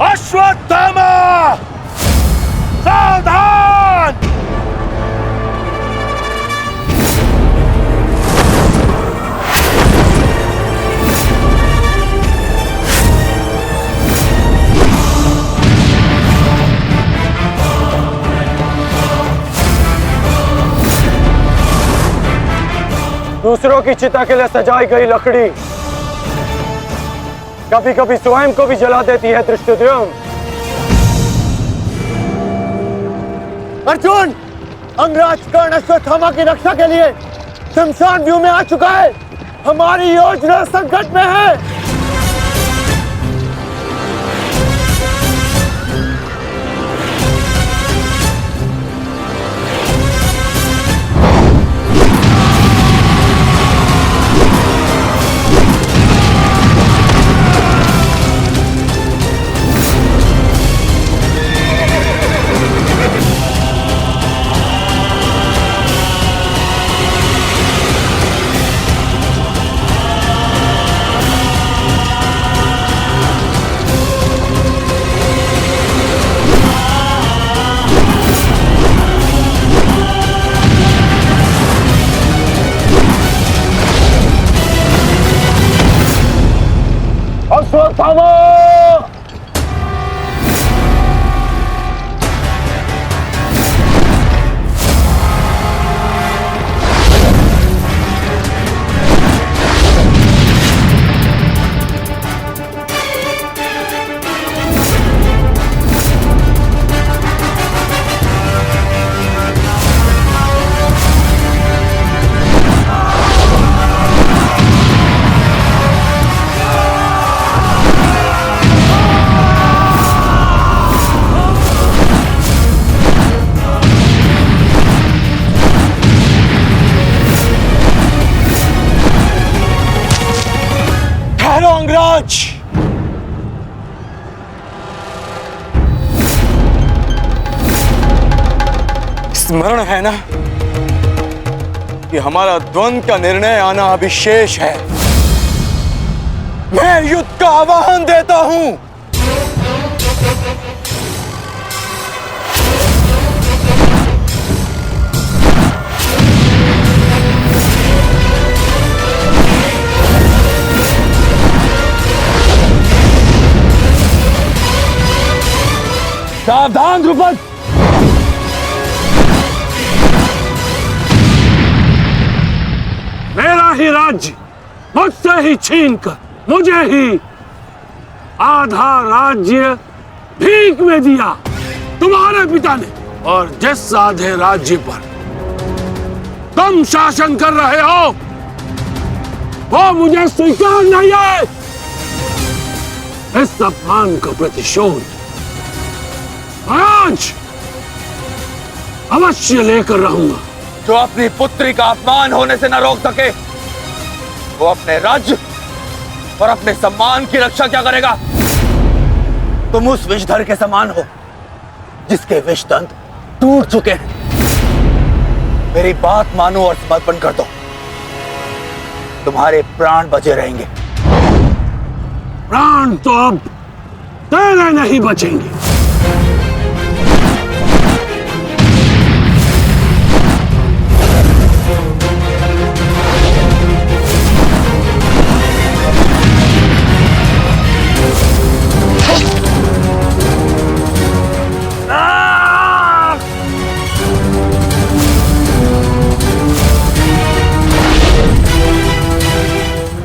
अश्वत्थामा, सावधान! दूसरों की चिता के लिए सजाई गई लकड़ी कभी कभी स्वयं को भी जला देती है धृष्टद्युम्न। अर्जुन, अंगराज कर्ण अश्वत्थामा की रक्षा के लिए शमशान व्यू में आ चुका है। हमारी योजना संकट में है। अश्वत्थामा! अंगराज, स्मरण है ना कि हमारा द्वंद्व का निर्णय आना अभी शेष है। मैं युद्ध का आह्वान देता हूं। सावधान द्रुपद! मेरा ही राज्य मुझसे ही छीनकर मुझे ही आधा राज्य भीख में दिया तुम्हारे पिता ने, और जिस आधे राज्य पर तुम शासन कर रहे हो वो मुझे स्वीकार नहीं है। इस अपमान का प्रतिशोध आज अवश्य लेकर रहूंगा। जो अपनी पुत्री का अपमान होने से न रोक सके वो अपने राज्य और अपने सम्मान की रक्षा क्या करेगा? तुम उस विषधर के समान हो जिसके विषदंत टूट चुके हैं। मेरी बात मानो और समर्पण कर दो, तुम्हारे प्राण बचे रहेंगे। प्राण तो अब तेरे नहीं बचेंगे।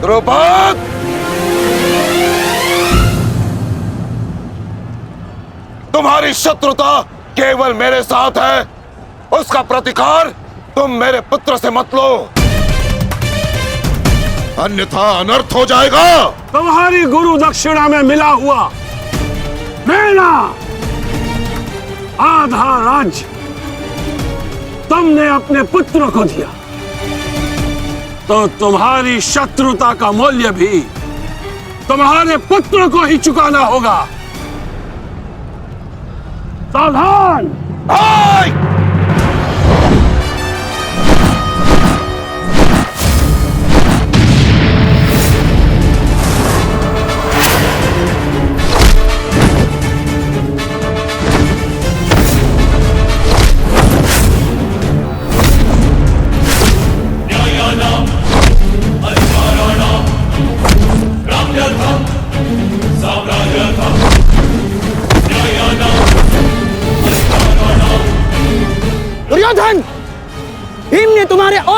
द्रुपद, तुम्हारी शत्रुता केवल मेरे साथ है, उसका प्रतिकार तुम मेरे पुत्र से मत लो, अन्यथा अनर्थ हो जाएगा। तुम्हारी गुरु दक्षिणा में मिला हुआ मेरा आधा राज्य तुमने अपने पुत्र को दिया, तो तुम्हारी शत्रुता का मूल्य भी तुम्हारे पुत्र को ही चुकाना होगा। सावधान!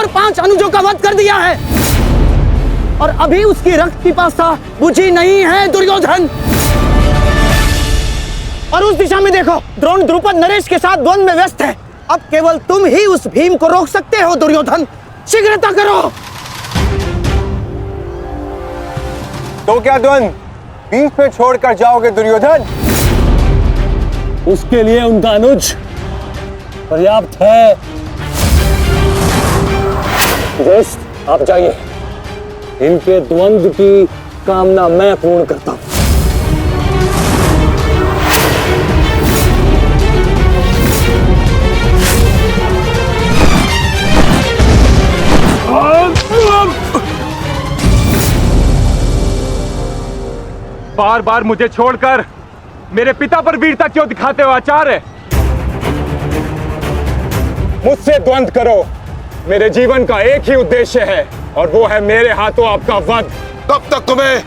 और 5 अनुजों का वध कर दिया है और अभी उसकी रक्त पिपासा बुझी नहीं है दुर्योधन। और उस दिशा में देखो, द्रोण द्रुपद नरेश के साथ द्वंद्व में व्यस्त है। अब केवल तुम ही उस भीम को रोक सकते हो दुर्योधन, शीघ्रता करो। तो क्या द्वंद्व बीच में छोड़कर जाओगे दुर्योधन? उसके लिए उनका अनुज पर्याप्त है। युधिष्ठिर, आप जाइए, इनके द्वंद्व की कामना मैं पूर्ण करता हूं। बार बार मुझे छोड़कर मेरे पिता पर वीरता क्यों दिखाते हो आचार्य? मुझसे द्वंद्व करो, मेरे जीवन का एक ही उद्देश्य है और वो है मेरे हाथों आपका वध। तब तक तुम्हें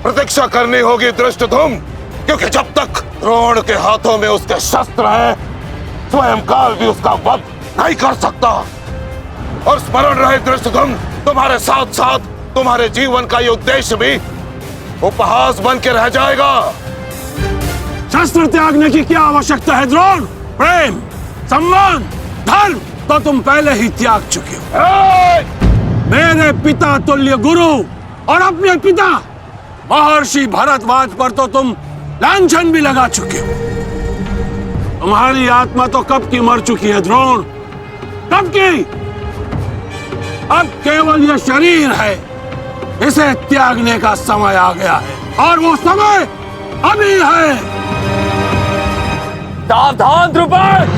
प्रतीक्षा करनी होगी धृष्टद्युम्न, क्योंकि जब तक द्रोण के हाथों में उसके शस्त्र हैं, स्वयं काल भी उसका वध नहीं कर सकता। और स्मरण रहे धृष्टद्युम्न, तुम्हारे साथ साथ तुम्हारे जीवन का ये उद्देश्य भी उपहास बन के रह जाएगा। शस्त्र त्यागने की क्या आवश्यकता है द्रोण? प्रेम, सम्मान, धर्म तो तुम पहले ही त्याग चुके हो। मेरे पिता तुल्य गुरु और अपने पिता महर्षि भरद्वाज पर तो तुम लांछन भी लगा चुके हो। तुम्हारी आत्मा तो कब की मर चुकी है द्रोण, कब की। अब केवल यह शरीर है, इसे त्यागने का समय आ गया है और वो समय अभी है। सावधान द्रुपद!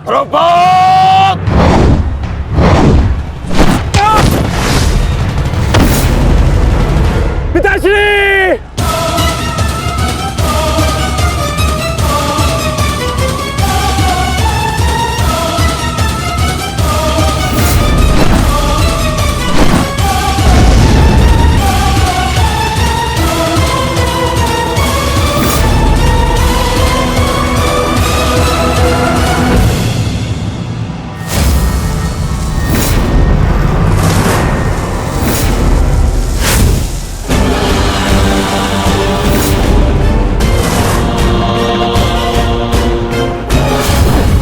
द्रुपद! पिताश्री!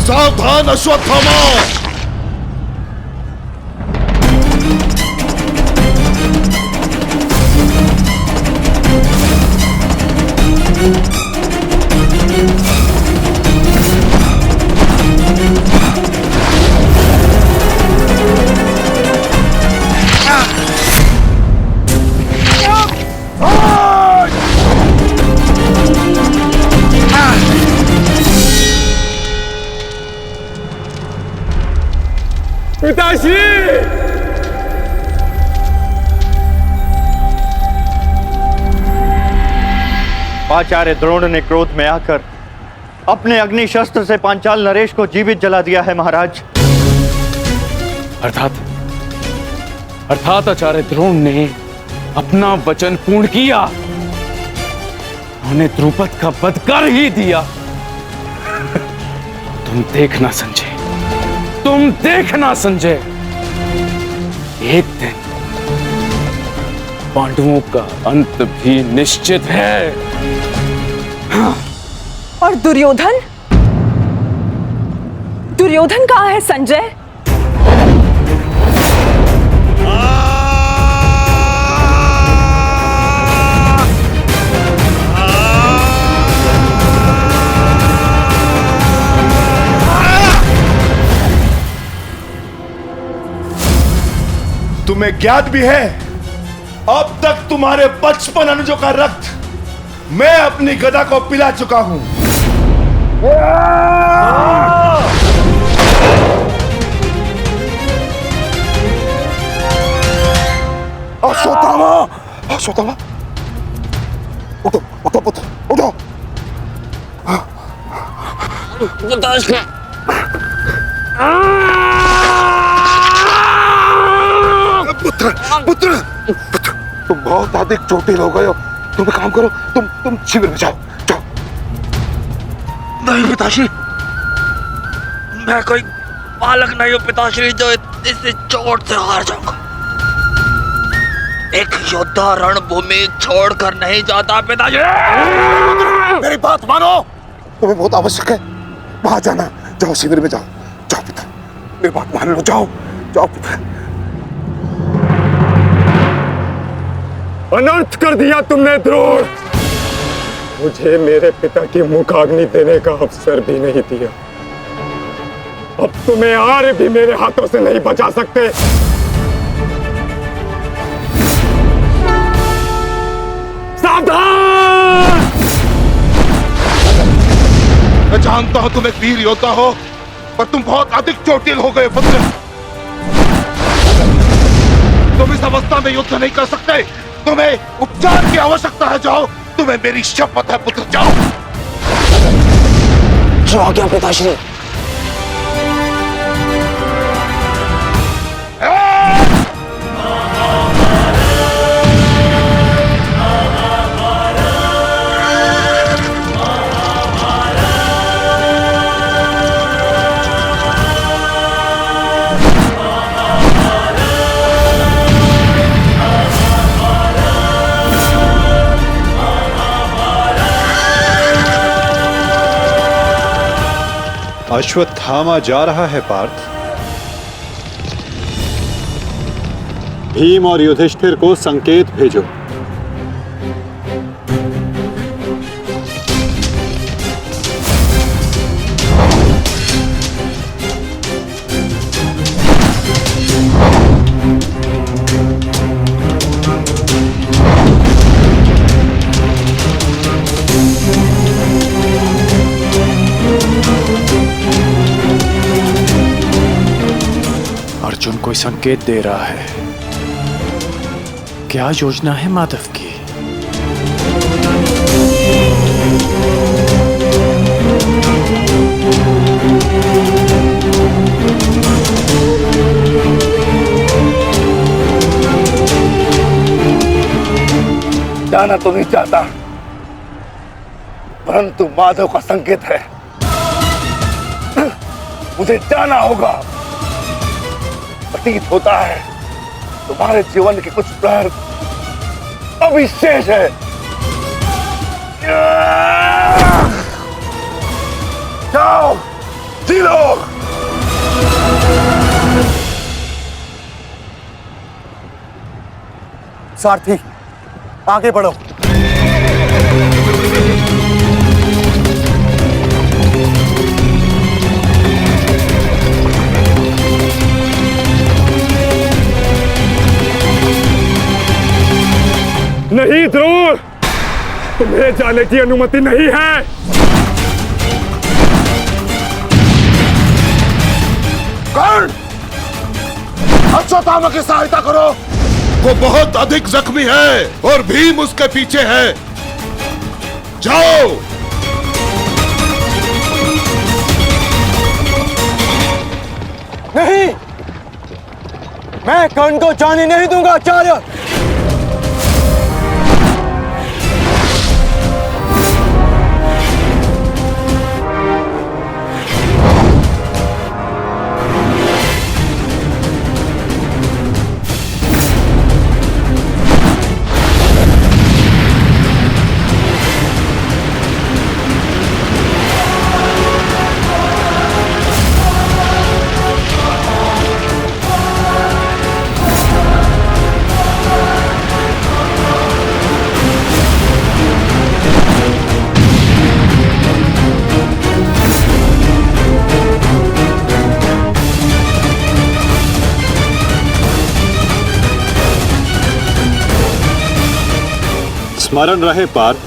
सावधान अश्वत्थामा! पिताश्री! आचार्य द्रोण ने क्रोध में आकर अपने अग्नि शस्त्र से पांचाल नरेश को जीवित जला दिया है महाराज। अर्थात आचार्य द्रोण ने अपना वचन पूर्ण किया, उन्हें द्रुपद का वध कर ही दिया। तुम देखना संजय, तुम देखना संजय, एक दिन पांडवों का अंत भी निश्चित है। हाँ। और दुर्योधन? दुर्योधन कहाँ है संजय? तुम्हें ज्ञात भी है, अब तक तुम्हारे 55 अनुजों का रक्त मैं अपनी गदा को पिला चुका हूं। अश्वत्थामा, अश्वत्थामा, उठो उठो पुत्र, उठो। पुत्र पुत्र पुत्र, तुम बहुत अधिक चोटिल हो गए हो। तुम एक काम करो, तुम शिविर में जाओ, जाओ। नहीं पिताश्री, मैं कोई बालक नहीं हूँ पिताश्री जो इस चोट से हार जाऊंगा। एक योद्धा रणभूमि छोड़कर नहीं जाता पिताश्री। मेरी बात मानो, तुम्हें बहुत आवश्यक है वहां जाना। जाओ शिविर में जाओ, जाओ पुत्र, मेरी बात मान लो, जाओ जाओ पुत्र। अनर्थ कर दिया तुमने द्रोण। मुझे मेरे पिता की मुखाग्नि देने का अवसर भी नहीं दिया। अब तुम्हें आर्य भी मेरे हाथों से नहीं बचा सकते। सावधान! मैं जानता हूं तुम एक वीर योद्धा हो, पर तुम बहुत अधिक चोटिल हो गए पुत्र। तुम इस अवस्था में युद्ध नहीं कर सकते। तुम्हें उपचार की आवश्यकता है। जाओ, तुम्हें मेरी शपथ है पुत्र, जाओ। जो आज्ञा पिताश्री। अश्वत्थामा जा रहा है पार्थ। भीम और युधिष्ठिर को संकेत भेजो। अर्जुन कोई संकेत दे रहा है। क्या योजना है माधव की? जाना तो नहीं चाहता, परंतु माधव का संकेत है। मुझे जाना होगा। प्रतीत होता है तुम्हारे जीवन के कुछ प्रहर अभी शेष है। जाओ, जी लो। सारथी, आगे बढ़ो। नहीं द्रोण, तुम्हें जाने की अनुमति नहीं है। कर्ण, अश्वत्थामा की सहायता करो। वो बहुत अधिक जख्मी है और भीम उसके पीछे है। जाओ। नहीं, मैं कर्ण को जाने नहीं दूंगा आचार्य। स्मरण रहे पार्थ,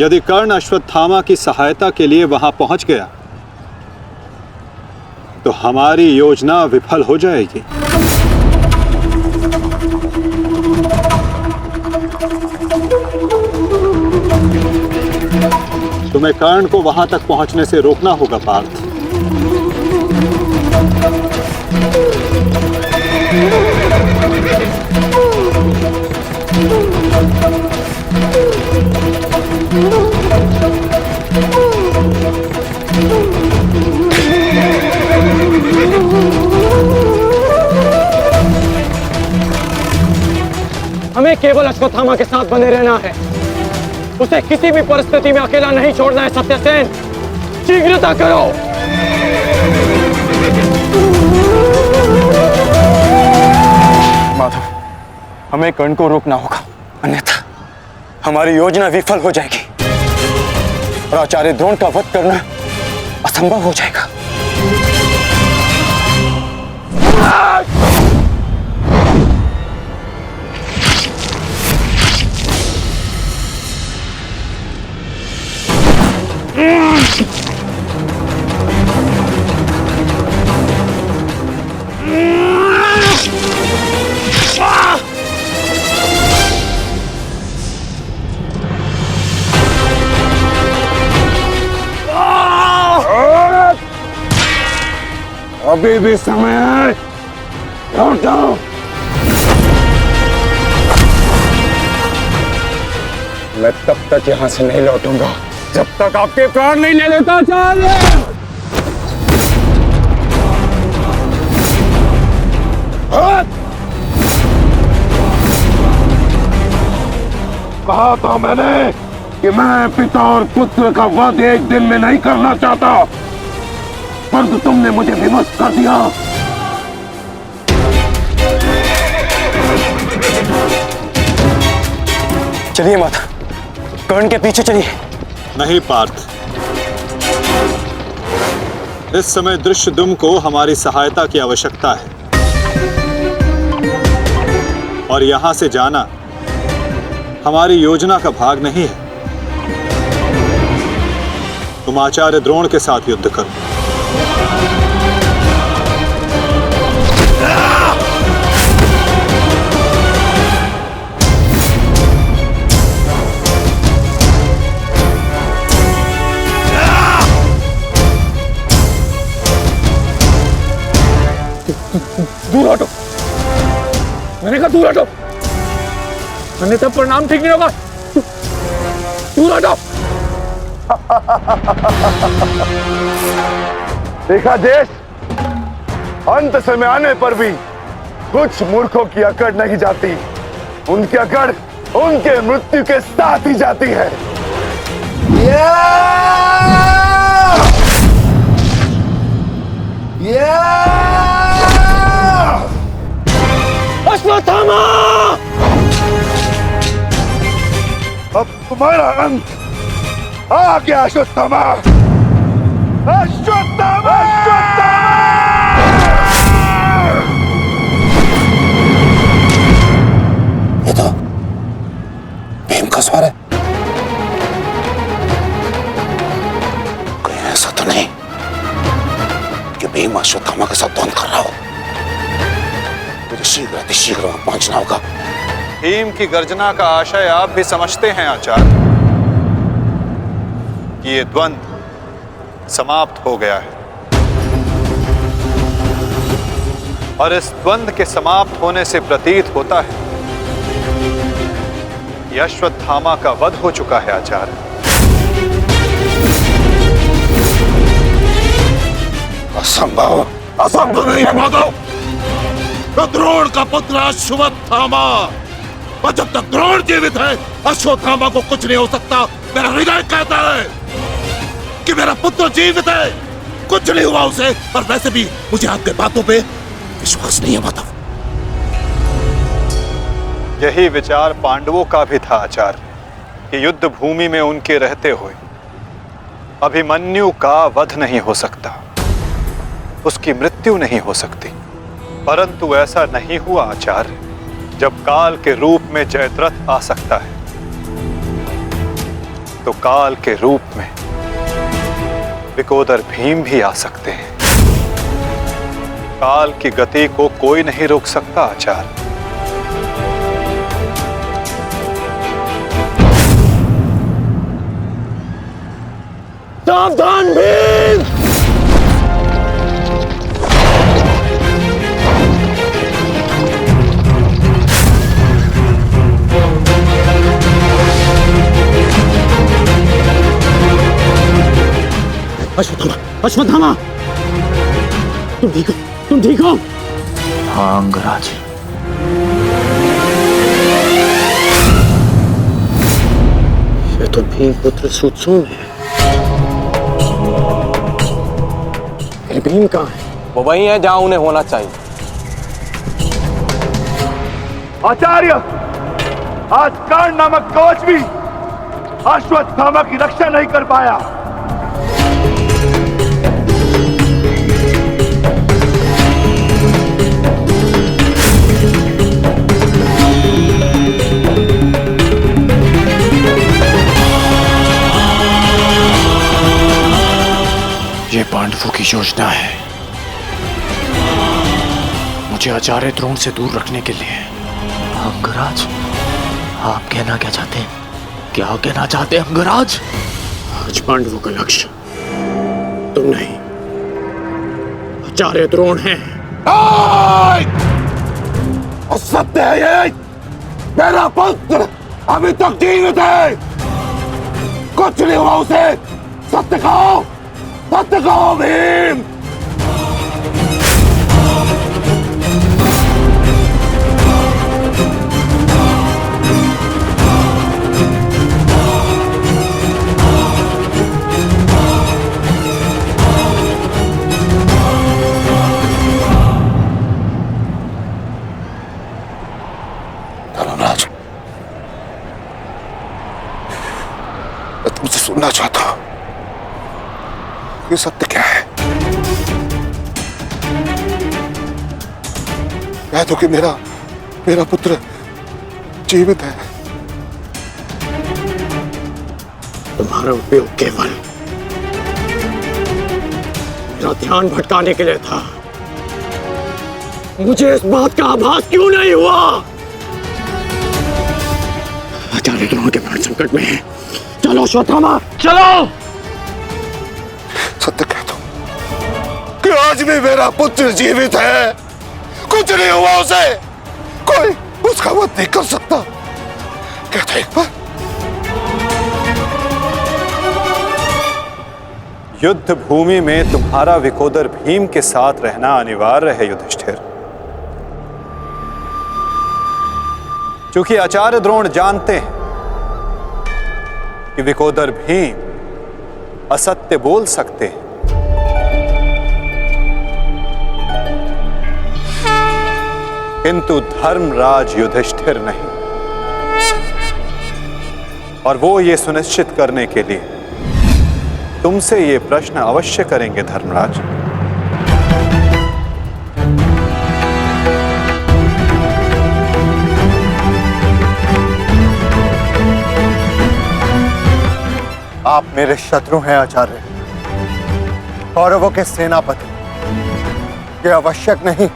यदि कर्ण अश्वत्थामा की सहायता के लिए वहां पहुंच गया तो हमारी योजना विफल हो जाएगी। तुम्हें कर्ण को वहां तक पहुंचने से रोकना होगा पार्थ। हमें केवल अश्वत्थामा के साथ बने रहना है। उसे किसी भी परिस्थिति में अकेला नहीं छोड़ना है। सत्यसेन, शीघ्रता करो। माधव, हमें कर्ण को रोकना होगा, अन्यथा हमारी योजना विफल हो जाएगी और आचार्य द्रोण का वध करना असंभव हो जाएगा। अभी भी समय है, लौट जाओ। मैं तब तक यहां से नहीं लौटूंगा जब तक आपके प्राण नहीं ले लेता आचार्य। कहा था मैंने कि मैं पिता और पुत्र का वध एक दिन में नहीं करना चाहता, परंतु तुमने मुझे विवश कर दिया। चलिए माता, कर्ण के पीछे चलिए। नहीं पार्थ, इस समय दृश्यद्युम्न को हमारी सहायता की आवश्यकता है और यहां से जाना हमारी योजना का भाग नहीं है। तुम आचार्य द्रोण के साथ युद्ध करो। दूर हटो, मैंने कहा दूर हटो, मैंने तब परिणाम ठीक नहीं होगा। दूर हटो। देखा देश, अंत समय आने पर भी कुछ मूर्खों की अकड़ नहीं जाती, उनकी अकड़ उनके मृत्यु के साथ ही जाती है। अश्वत्थामा! अब तुम्हारा अंत आ गया अश्वत्थामा। अश्वत्थामा! ये तो भीम का स्वर है। कहीं ऐसा तो नहीं कि भीम अश्वत्थामा के साथ द्वंद्व कर रहा हो। मुझे शीघ्र अतिशीघ्र वहां पहुंचना होगा। भीम की गर्जना का आशय आप भी समझते हैं आचार्य कि ये द्वंद्व समाप्त हो गया है और इस द्वंद्व के समाप्त होने से प्रतीत होता है कि अश्वत्थामा का वध हो चुका है आचार्य। असंभव, असंभव नहीं है माधव। तो द्रोण का पुत्र अश्वत्थामा, और जब तक द्रोण जीवित है अश्वत्थामा को कुछ नहीं हो सकता। मेरा हृदय कहता है कि मेरा पुत्र जीवित है, कुछ नहीं हुआ उसे। और वैसे भी मुझे आपके बातों पे विश्वास नहीं है माधव। यही विचार पांडवों का भी था आचार्य कि युद्ध भूमि में उनके रहते हुए अभिमन्यु का वध नहीं हो सकता, उसकी मृत्यु नहीं हो सकती। परंतु ऐसा नहीं हुआ आचार्य। जब काल के रूप में जयद्रथ आ सकता है तो काल के रूप में विकोदर भीम भी आ सकते हैं। काल की गति को कोई नहीं रोक सकता आचार्य। सावधान भीम! अश्वत्थामा, तुम ठीक हो? तुम ठीक हो? हाँ अंगराज। ये तो भीम पुत्र सुतसोम है। भीम कहाँ है? वो वही है जहां उन्हें होना चाहिए। आचार्य, आज कर्ण नामक कवच भी अश्वत्थामा की रक्षा नहीं कर पाया। ये पांडवों की योजना है, मुझे आचार्य द्रोण से दूर रखने के लिए। अंगराज, आप कहना क्या चाहते हैं? क्या कहना चाहते हैं अंगराज? आज पांडवों का लक्ष्य तुम नहीं, आचार्य द्रोण है। सत्य है ये, मेरा पुत्र अभी तक जीवित है। कुछ नहीं हुआ उसे। सत्य कहो, सत्य कहो भीम। धर्मराज, मैं तुमसे सुनना चाहता हूं, ये सत्य क्या है? कह दो कि मेरा पुत्र जीवित है। तुम्हारा उपयोग केवल मेरा ध्यान भटकाने के लिए था। मुझे इस बात का आभास क्यों नहीं हुआ? आचार्य द्रोण के प्राण संकट में है। चलो अश्वत्थामा, चलो। सत्य कह दो कि आज भी मेरा पुत्र जीवित है। कुछ नहीं हुआ उसे। कोई उसका वध नहीं कर सकता। कहता एक बार। युद्ध भूमि में तुम्हारा विकोदर भीम के साथ रहना अनिवार्य है युधिष्ठिर, क्योंकि आचार्य द्रोण जानते हैं कि विकोदर भीम असत्य बोल सकते हैं, किंतु धर्मराज युधिष्ठिर नहीं। और वो ये सुनिश्चित करने के लिए तुमसे ये प्रश्न अवश्य करेंगे धर्मराज। आप मेरे शत्रु हैं आचार्य, कौरवों के सेनापति। ये आवश्यक नहीं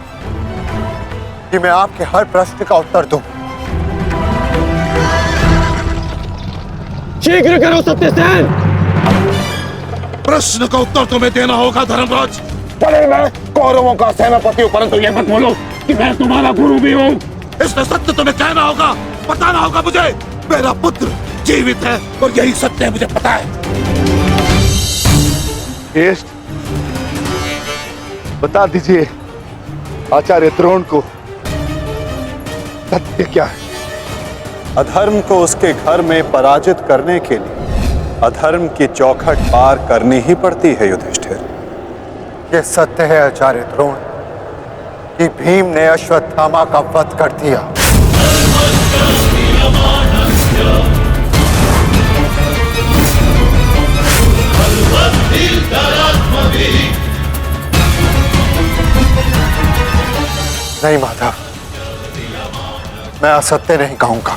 कि मैं आपके हर प्रश्न का उत्तर दूं। शीघ्र करो सत्यसेन। प्रश्न का उत्तर तुम्हें देना होगा धर्मराज। भले मैं कौरवों का सेनापति हूं, परंतु ये मत बोलो कि मैं तुम्हारा गुरु भी हूं। इसलिए सत्य तुम्हें कहना होगा, बताना होगा मुझे। मेरा पुत्र जीवित है और यही सत्य है, मुझे पता है। श्रेष्ठ, बता दीजिए आचार्य द्रोण को सत्य क्या है? अधर्म को उसके घर में पराजित करने के लिए अधर्म की चौखट पार करनी ही पड़ती है युधिष्ठिर। ये सत्य है आचार्य द्रोण कि भीम ने अश्वत्थामा का वध कर दिया। नहीं माधव, मैं असत्य नहीं कहूंगा।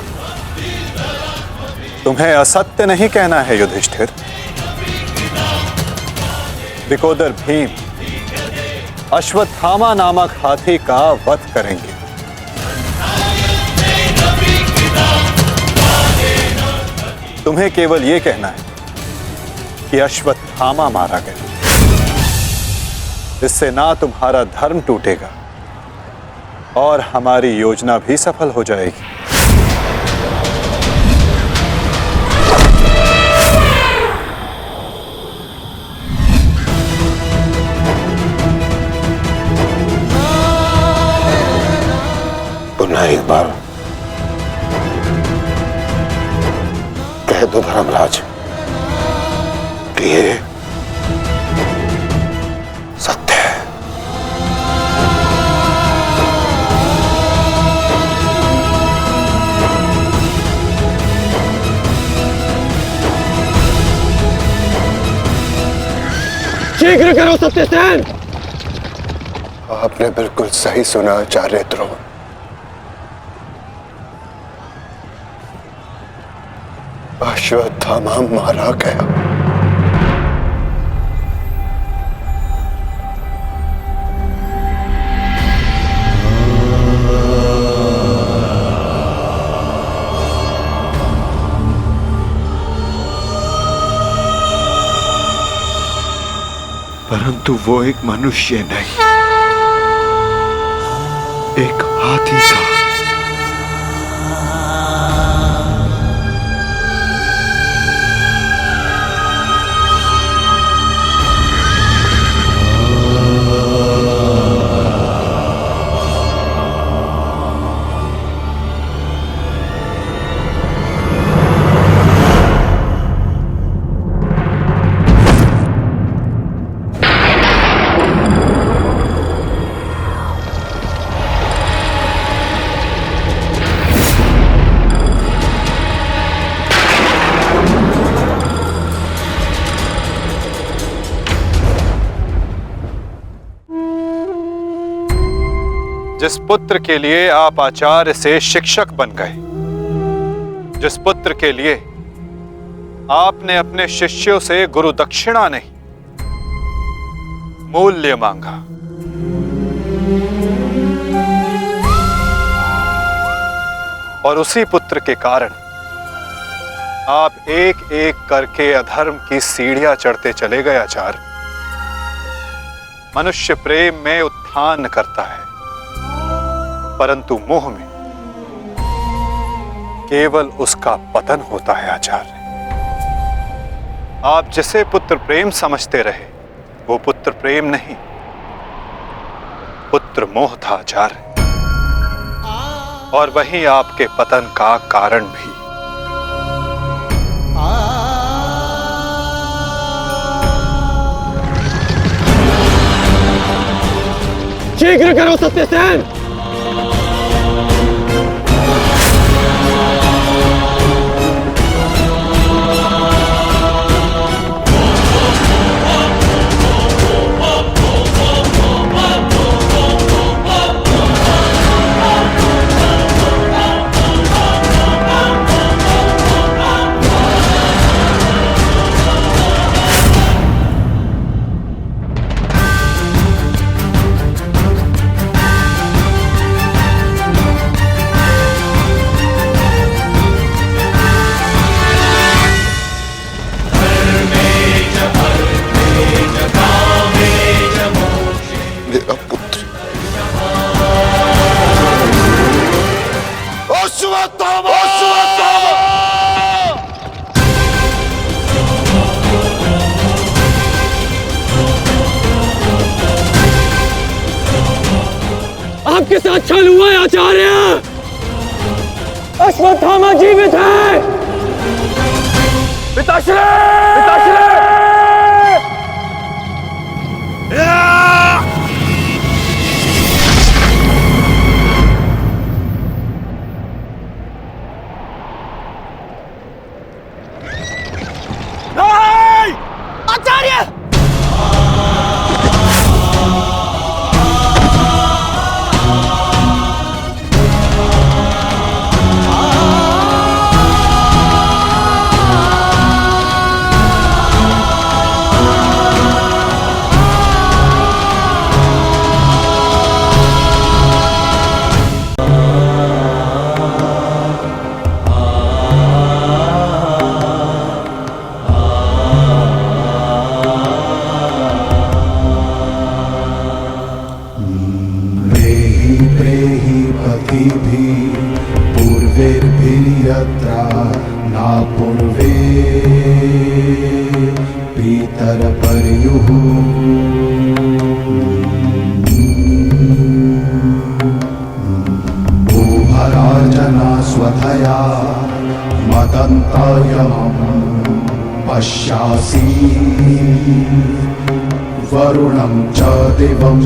तुम्हें असत्य नहीं कहना है युधिष्ठिर। विकोदर भीम अश्वत्थामा नामक हाथी का वध करेंगे। तुम्हें केवल यह कहना है कि अश्वत्थामा मारा गया। इससे ना तुम्हारा धर्म टूटेगा और हमारी योजना भी सफल हो जाएगी। पुनः एक बार कह दो धर्मराज कि ये सत्य है। शीघ्र करो सत्यसेन। आपने बिल्कुल सही सुना आचार्य द्रोण। अश्वत्थामा मारा गया। परंतु वो एक मनुष्य नहीं, एक हाथी था। जिस पुत्र के लिए आप आचार्य से शिक्षक बन गए, जिस पुत्र के लिए आपने अपने शिष्यों से गुरु दक्षिणा नहीं मूल्य मांगा, और उसी पुत्र के कारण आप एक एक करके अधर्म की सीढ़ियां चढ़ते चले गए आचार्य। मनुष्य प्रेम में उत्थान करता है, परंतु मोह में केवल उसका पतन होता है आचार्य। आप जिसे पुत्र प्रेम समझते रहे वो पुत्र प्रेम नहीं, पुत्र मोह था आचार्य, और वही आपके पतन का कारण भी। शीघ्र करो सत्यसेन। आपके साथ छल हुआ है आचार्य। अश्वत्थामा जीवित है। पिताश्री! पिताश्री! आचार्य! प्रेहि पतिभिः पूर्वैर्भिर्यत्र न पूर्वे पितरपर्युः उभराजना स्वधया मदन्तायमं पश्यासि वरुणं च दिवम्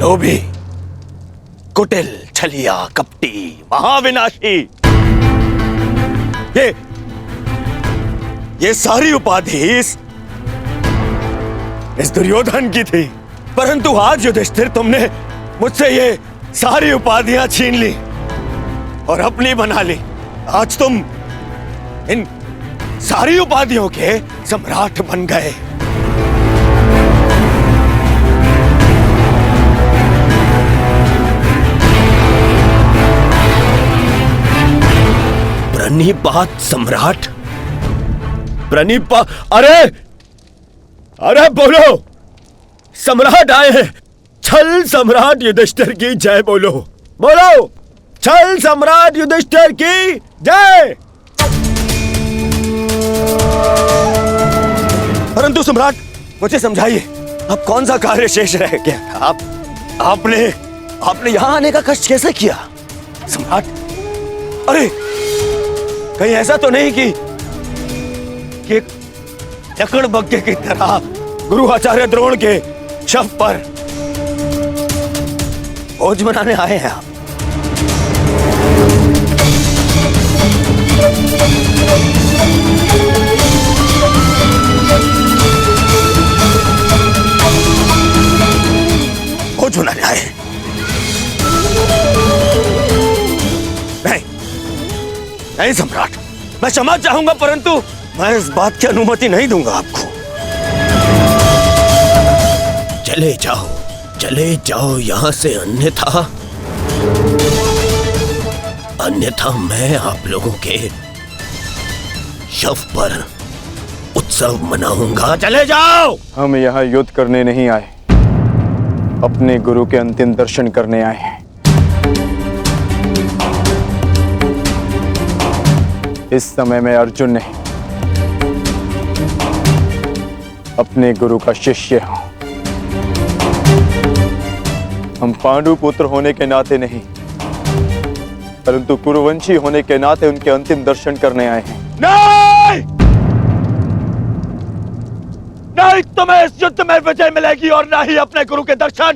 लोभी, कुटिल, छलिया, कपटी, महाविनाशी, ये सारी उपाधि इस दुर्योधन की थी। परंतु आज युधिष्ठिर तुमने मुझसे ये सारी उपाधियां छीन ली और अपनी बना ली। आज तुम इन सारी उपाधियों के सम्राट बन गए। प्रणिपात सम्राट, अरे बोलो, सम्राट आए हैं। छल सम्राट युधिष्ठिर की जय बोलो, बोलो, छल सम्राट युधिष्ठिर की जय। परंतु सम्राट, मुझे समझाइए, अब कौन सा कार्य शेष रह गया? आपने यहां आने का कष्ट कैसे किया सम्राट? अरे कहीं ऐसा तो नहीं कि लकड़बग्घे की तरह गुरु आचार्य द्रोण के शव पर भोज मनाने आए हैं आप? भोज मनाने आए? नहीं सम्राट, मैं क्षमा चाहूंगा, परंतु मैं इस बात की अनुमति नहीं दूंगा आपको। चले जाओ यहां से, अन्यथा मैं आप लोगों के शव पर उत्सव मनाऊंगा। चले जाओ। हम यहाँ युद्ध करने नहीं आए, अपने गुरु के अंतिम दर्शन करने आए हैं। इस समय मैं अर्जुन नहीं, अपने गुरु का शिष्य हूं। हम पांडु पुत्र होने के नाते नहीं, परंतु कुरुवंशी होने के नाते उनके अंतिम दर्शन करने आए हैं। नहीं, तुम्हें इस युद्ध में विजय मिलेगी और ना ही अपने गुरु के दर्शन।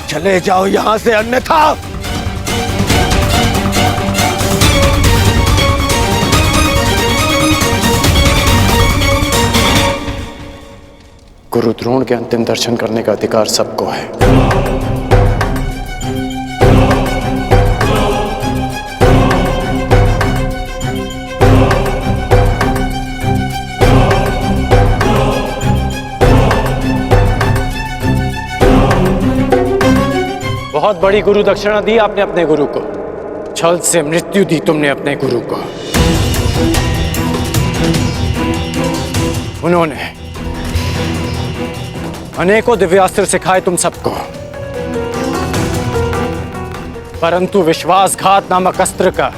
चले जाओ यहां से, अन्यथा गुरु द्रोण के अंतिम दर्शन करने का अधिकार सबको है। बहुत बड़ी गुरु दक्षिणा दी आपने अपने गुरु को, छल से मृत्यु दी तुमने अपने गुरु को। उन्होंने अनेकों दिव्यास्त्र सिखाए तुम सबको, परंतु विश्वासघात नामक अस्त्र का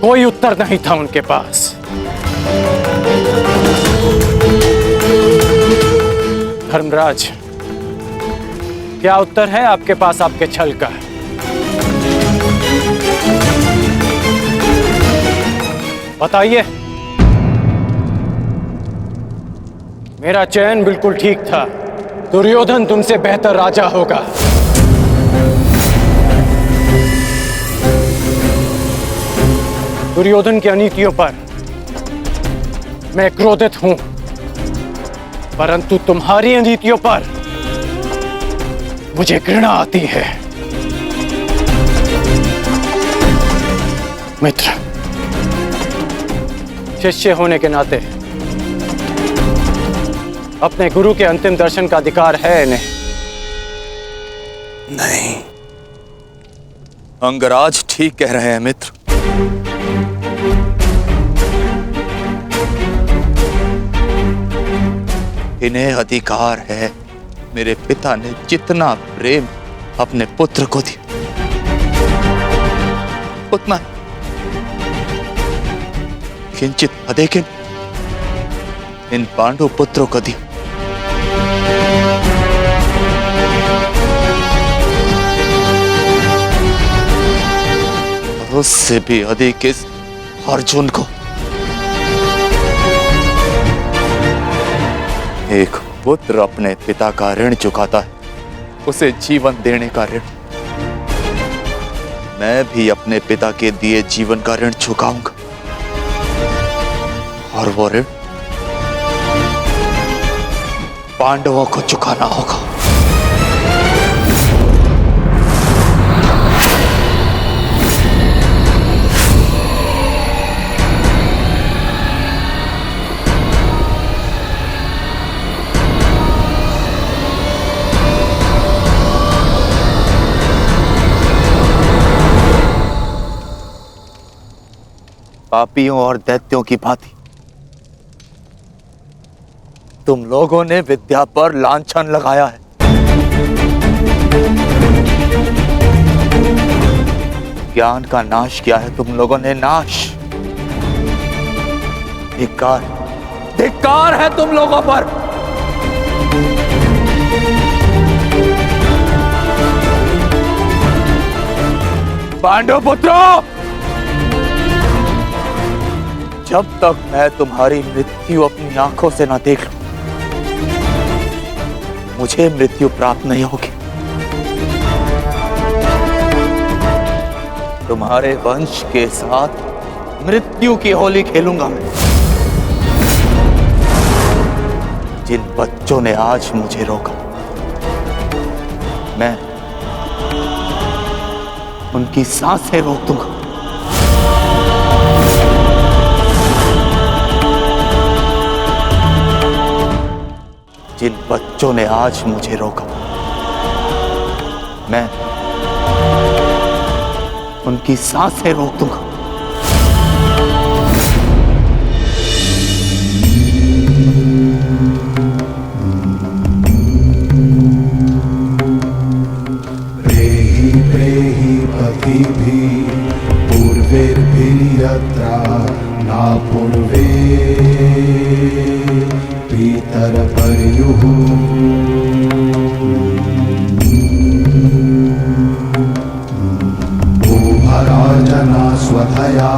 कोई उत्तर नहीं था उनके पास। धर्मराज, क्या उत्तर है आपके पास आपके छल का? बताइए। मेरा चयन बिल्कुल ठीक था। दुर्योधन तुमसे बेहतर राजा होगा। दुर्योधन की अनीतियों पर मैं क्रोधित हूं, परंतु तुम्हारी अनीतियों पर मुझे घृणा आती है। मित्र, शिष्य होने के नाते अपने गुरु के अंतिम दर्शन का अधिकार है इन्हें। नहीं, अंगराज ठीक कह रहे हैं मित्र। इन्हें अधिकार है। मेरे पिता ने जितना प्रेम अपने पुत्र को दिया, उतना किंचित अधिक इन पांडु पुत्रों को दिया। उससे भी अधिक इस अर्जुन को। एक पुत्र अपने पिता का ऋण चुकाता है, उसे जीवन देने का ऋण। मैं भी अपने पिता के दिए जीवन का ऋण चुकाऊंगा, और वो ऋण पांडवों को चुकाना होगा। पापियों और दैत्यों की भांति तुम लोगों ने विद्या पर लांछन लगाया है। ज्ञान का नाश किया है तुम लोगों ने, नाश। धिक्कार, धिक्कार है तुम लोगों पर। पांडव पुत्रों, जब तक मैं तुम्हारी मृत्यु अपनी आंखों से ना देख लूं, मुझे मृत्यु प्राप्त नहीं होगी। तुम्हारे वंश के साथ मृत्यु की होली खेलूंगा मैं। जिन बच्चों ने आज मुझे रोका, मैं उनकी सांसें रोक दूंगा। जिन बच्चों ने आज मुझे रोका, मैं उनकी सांसें रोक दूंगा। प्रेहि प्रेहि पतिभिः पूर्वैर्भिर्यत्र न पूर्वे पितरपर्युः भूभराजना स्वधया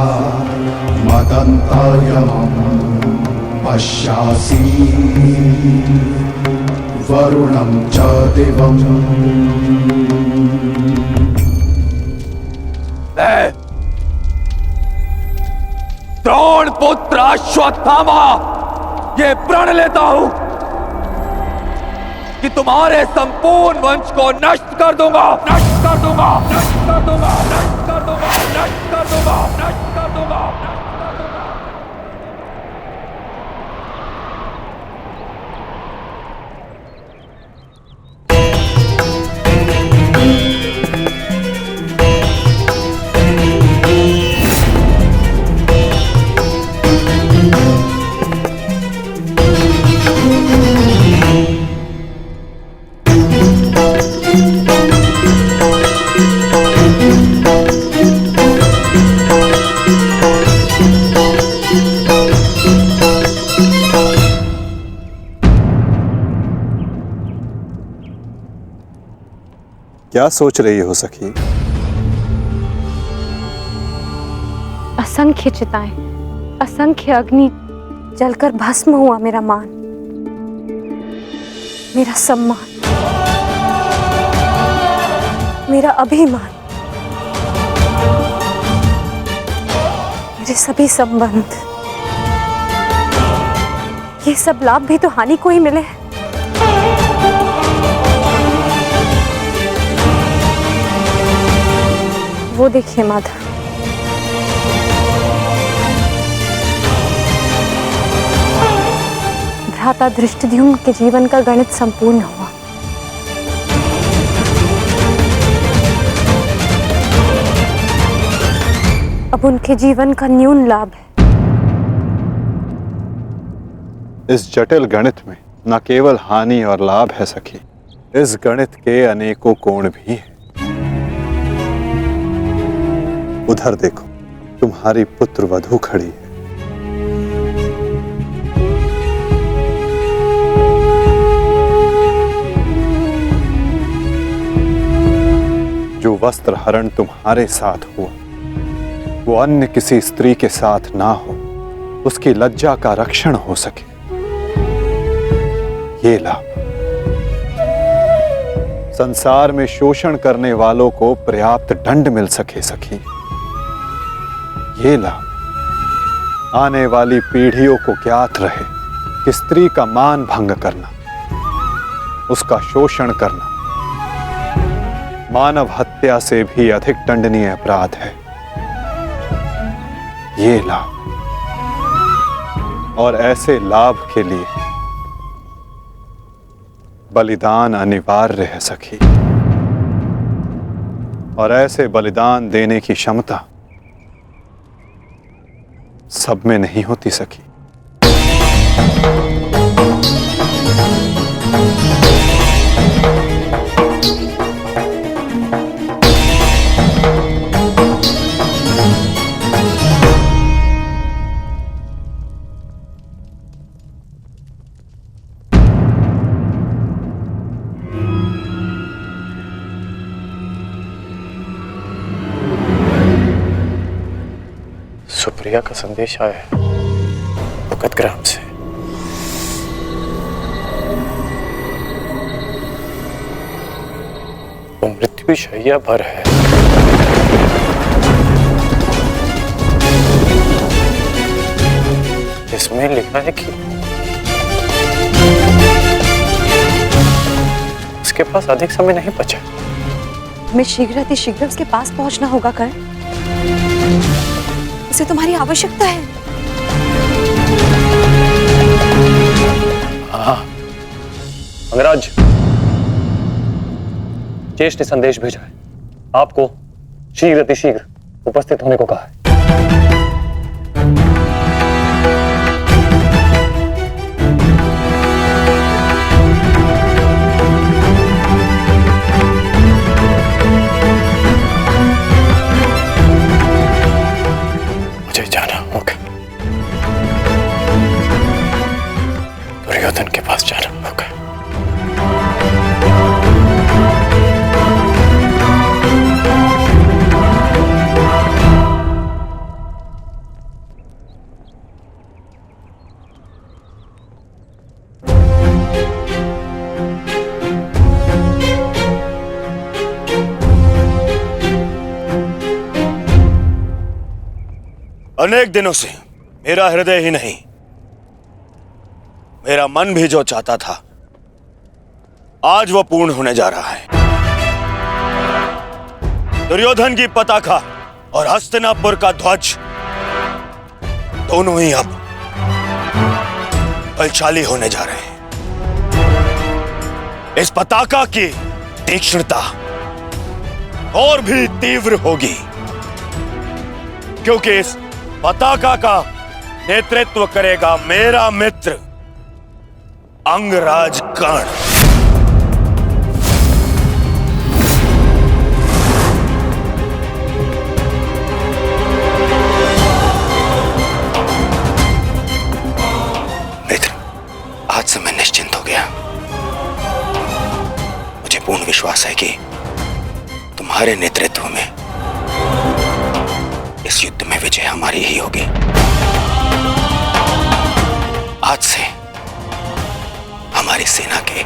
मदन्तायमं पश्यासि वरुणं च दिवम्। द्रोण पुत्र अश्वत्थामा, ये प्रण लेता हूं कि तुम्हारे संपूर्ण वंश को नष्ट कर दूंगा, नष्ट कर दूंगा, नष्ट कर दूंगा, नष्ट कर दूंगा, नष्ट कर दूंगा, नष्ट कर दूंगा। क्या सोच रही हो सखी? असंख्य चिताएं असंख्य अग्नि जलकर भस्म हुआ मेरा मान, मेरा सम्मान, मेरा अभिमान, मेरे सभी संबंध, ये सब लाभ भी तो हानि को ही मिले। वो देखिए माधव, भ्राता धृष्टद्युम्न के जीवन का गणित संपूर्ण हुआ। अब उनके जीवन का न्यून लाभ है। इस जटिल गणित में न केवल हानि और लाभ है सखी, इस गणित के अनेकों कोण भी हैं। उधर देखो, तुम्हारी पुत्र वधू खड़ी है। जो वस्त्र हरण तुम्हारे साथ हुआ वो अन्य किसी स्त्री के साथ ना हो, उसकी लज्जा का रक्षण हो सके, ये लाभ। संसार में शोषण करने वालों को पर्याप्त दंड मिल सके सखी, ये लाभ। आने वाली पीढ़ियों को ज्ञात रहे कि स्त्री का मान भंग करना, उसका शोषण करना मानव हत्या से भी अधिक दंडनीय अपराध है, ये लाभ। और ऐसे लाभ के लिए बलिदान अनिवार्य है सखी, और ऐसे बलिदान देने की क्षमता सब में नहीं होती सखी। सुप्रिया का संदेश आया है भगत ग्राम से। वो मृत्यु शैया पर है। इसमें लिखा है कि उसके पास अधिक समय नहीं बचा। हमें शीघ्र अतिशीघ्र उसके पास पहुंचना होगा कर्ण। उसे तुम्हारी आवश्यकता है। हाँ, अंगराज, ज्येष्ठ ने संदेश भेजा है, आपको शीघ्र अतिशीघ्र उपस्थित होने को कहा है। दुर्योधन के पास जाना होगा। अनेक दिनों से मेरा हृदय ही नहीं, मेरा मन भी जो चाहता था, आज वो पूर्ण होने जा रहा है। दुर्योधन की पताका और हस्तिनापुर का ध्वज दोनों ही अब बलशाली होने जा रहे हैं। इस पताका की तीक्ष्णता और भी तीव्र होगी, क्योंकि इस पताका का नेतृत्व करेगा मेरा मित्र अंगराज कर्ण। मित्र, आज से मैं निश्चिंत हो गया। मुझे पूर्ण विश्वास है कि तुम्हारे नेतृत्व में इस युद्ध में विजय हमारी ही होगी। आज से हमारी सेना के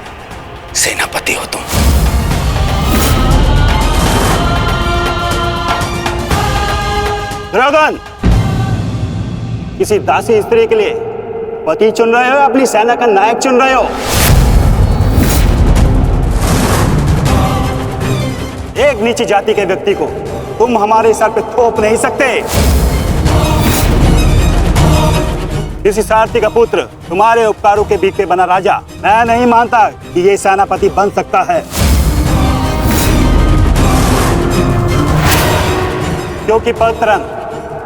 सेनापति हो तुम। दुर्योधन, किसी दासी स्त्री के लिए पति चुन रहे हो या अपनी सेना का नायक चुन रहे हो? एक नीची जाति के व्यक्ति को तुम हमारे सर पे थोप नहीं सकते। किसी सारथी का पुत्र तुम्हारे उपकारों के बीच पे बना राजा मैं नहीं मानता कि ये सेनापति बन सकता है, क्योंकि पलतरन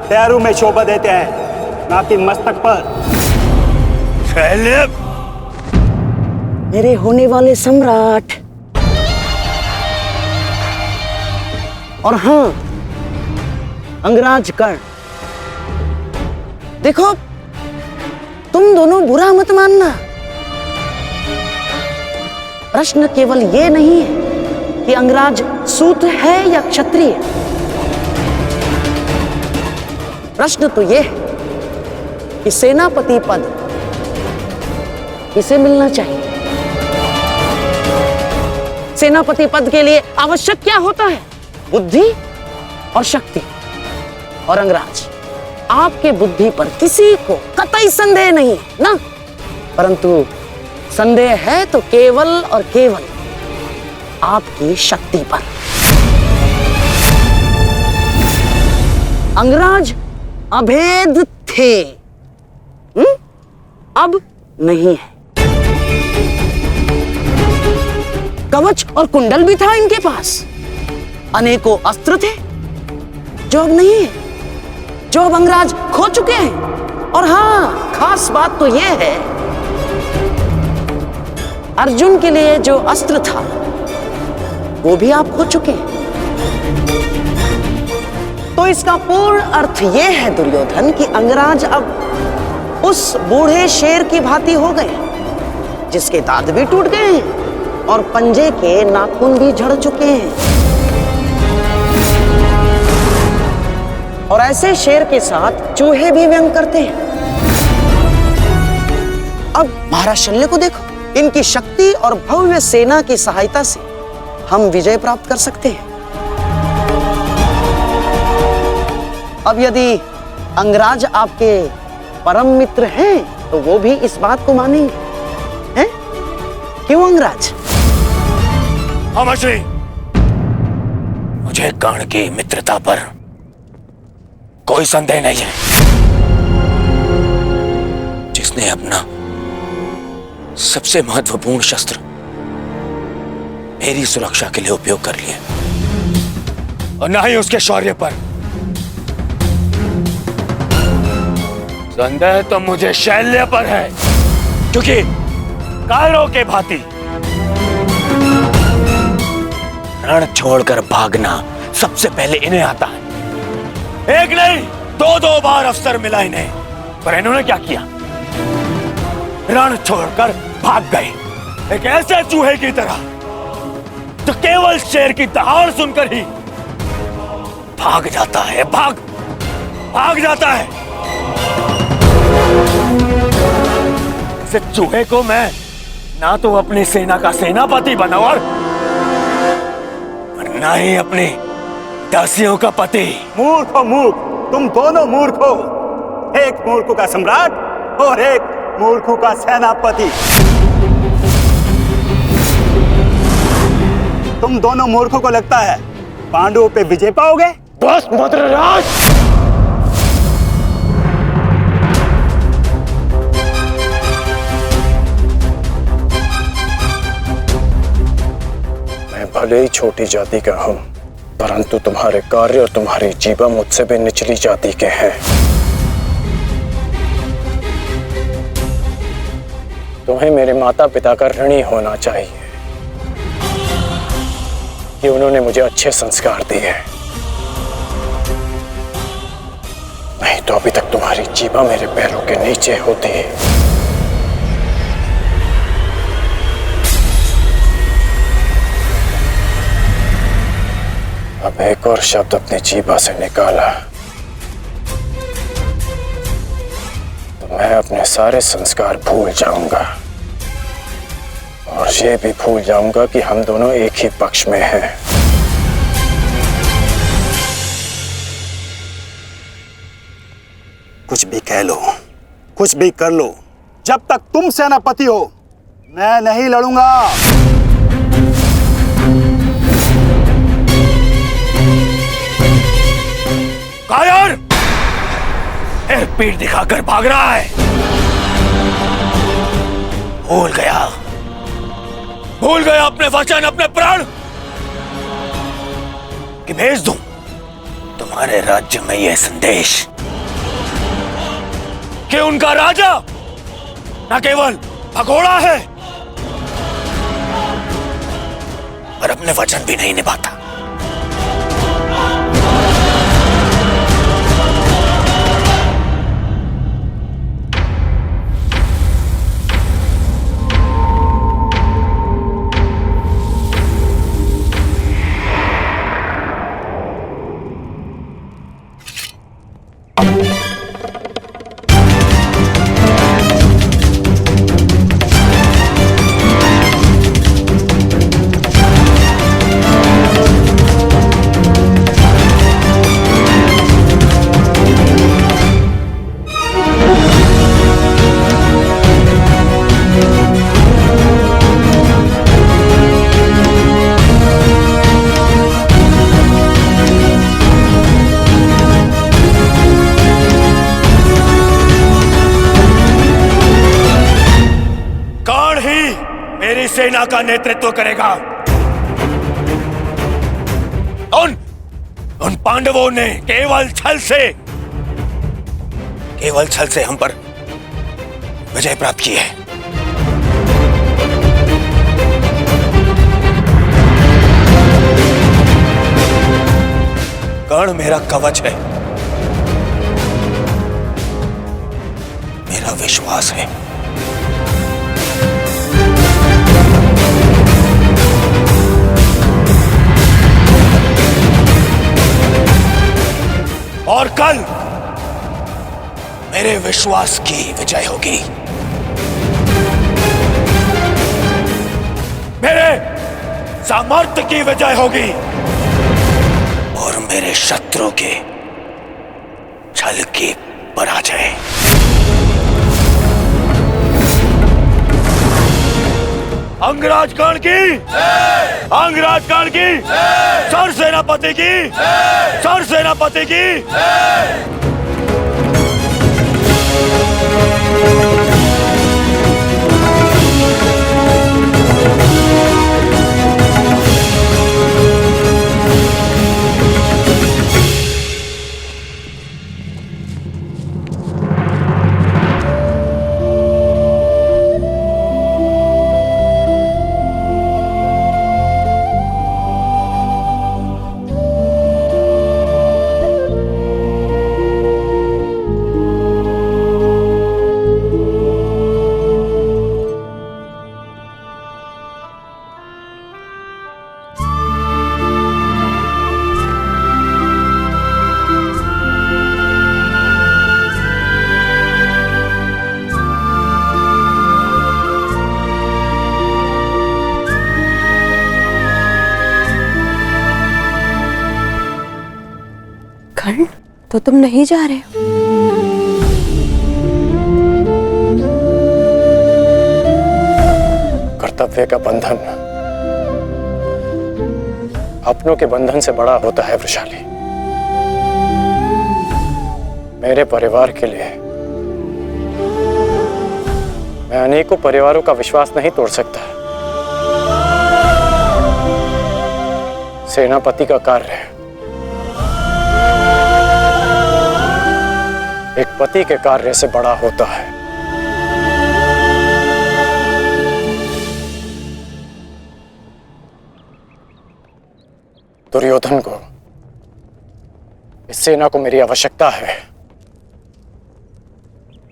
पैरों में शोभा देते हैं, ना कि मस्तक पर। मेरे होने वाले सम्राट, और हाँ अंगराज कर्ण, देखो तुम दोनों बुरा मत मानना। प्रश्न केवल ये नहीं है कि अंगराज शूद्र है या क्षत्रिय। प्रश्न तो ये है कि सेनापति पद किसे मिलना चाहिए। सेनापति पद के लिए आवश्यक क्या होता है? बुद्धि और शक्ति। और अंगराज, आपके बुद्धि पर किसी को कतई संदेह नहीं है ना, परंतु संदेह है तो केवल और केवल आपकी शक्ति पर। अंगराज अभेद थे, अब नहीं है। कवच और कुंडल भी था इनके पास, अनेकों अस्त्र थे जो अब नहीं है, जो अब अंगराज खो चुके हैं। और हाँ, खास बात तो यह है, अर्जुन के लिए जो अस्त्र था वो भी आप खो चुके हैं। तो इसका पूर्ण अर्थ यह है दुर्योधन कि अंगराज अब उस बूढ़े शेर की भांति हो गए, जिसके दांत भी टूट गए हैं और पंजे के नाखून भी झड़ चुके हैं। और ऐसे शेर के साथ चूहे भी व्यंग करते हैं। अब महाराज शल्य को देखो, इनकी शक्ति और भव्य सेना की सहायता से हम विजय प्राप्त कर सकते हैं। अब यदि अंगराज आपके परम मित्र हैं तो वो भी इस बात को मानेंगे, हैं? क्यों अंगराज? हाँ मछली, मुझे कर्ण की मित्रता पर कोई संदेह नहीं है। जिसने अपना सबसे महत्वपूर्ण शस्त्र मेरी सुरक्षा के लिए उपयोग कर लिया, और ना ही उसके शौर्य पर। संदेह तो मुझे शैल्य पर है, क्योंकि कायरों के भांति रण छोड़कर भागना सबसे पहले इन्हें आता है। एक नहीं, दो बार अवसर मिला इन्हें, पर इन्होंने क्या किया? रण छोड़कर भाग गए, एक ऐसे चूहे की तरह जो केवल शेर की दहाड़ सुनकर ही भाग जाता है, भाग जाता है। ऐसे चूहे को मैं ना तो अपनी सेना का सेनापति बनाऊं और ना ही अपनी दासियों का पति। मूर्ख हो मूर्ख, तुम दोनों मूर्ख हो। एक मूर्ख का सम्राट और एक मूर्ख का सेनापति। तुम दोनों मूर्खों को लगता है पांडवों पे विजय पाओगे? बस मद्रराज, मैं भले ही छोटी जाति का हूं, परंतु तुम्हारे कार्य और तुम्हारी जीवा मुझसे भी निचली जाति के हैं। तुम्हें मेरे माता पिता का ऋणी होना चाहिए कि उन्होंने मुझे अच्छे संस्कार दिए, नहीं तो अभी तक तुम्हारी जीवा मेरे पैरों के नीचे होती। अब एक और शब्द अपनी जीभा से निकाला तो मैं अपने सारे संस्कार भूल जाऊंगा और ये भी भूल जाऊंगा कि हम दोनों एक ही पक्ष में हैं। कुछ भी कह लो, कुछ भी कर लो, जब तक तुम सेनापति हो मैं नहीं लड़ूंगा। कायर एक पीठ दिखाकर भाग रहा है। भूल गया अपने वचन, अपने प्राण कि भेज दूं तुम्हारे राज्य में यह संदेश कि उनका राजा न केवल भगोड़ा है पर अपने वचन भी नहीं निभाता। सेना का नेतृत्व करेगा। उन पांडवों ने केवल छल से हम पर विजय प्राप्त की है। कर्ण मेरा कवच है, मेरा विश्वास है। और कल मेरे विश्वास की विजय होगी, मेरे सामर्थ्य की विजय होगी और मेरे शत्रु के छल की पराजय। अंगराज कर्ण की, अंगराज कर्ण की, सर सेनापति की, सर सेनापति की। कर्ण, तो तुम नहीं जा रहे हो? कर्तव्य का बंधन अपनों के बंधन से बड़ा होता है वृषाली। मेरे परिवार के लिए मैं अनेकों परिवारों का विश्वास नहीं तोड़ सकता। सेनापति का कार्य एक पति के कार्य से बड़ा होता है। दुर्योधन को, इस सेना को मेरी आवश्यकता है।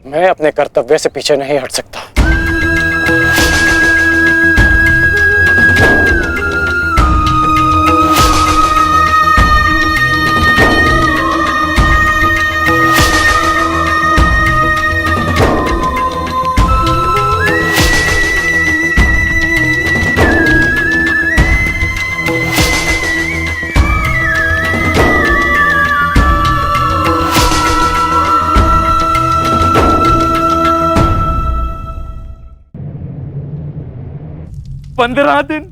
मैं अपने कर्तव्य से पीछे नहीं हट सकता। 15 दिन,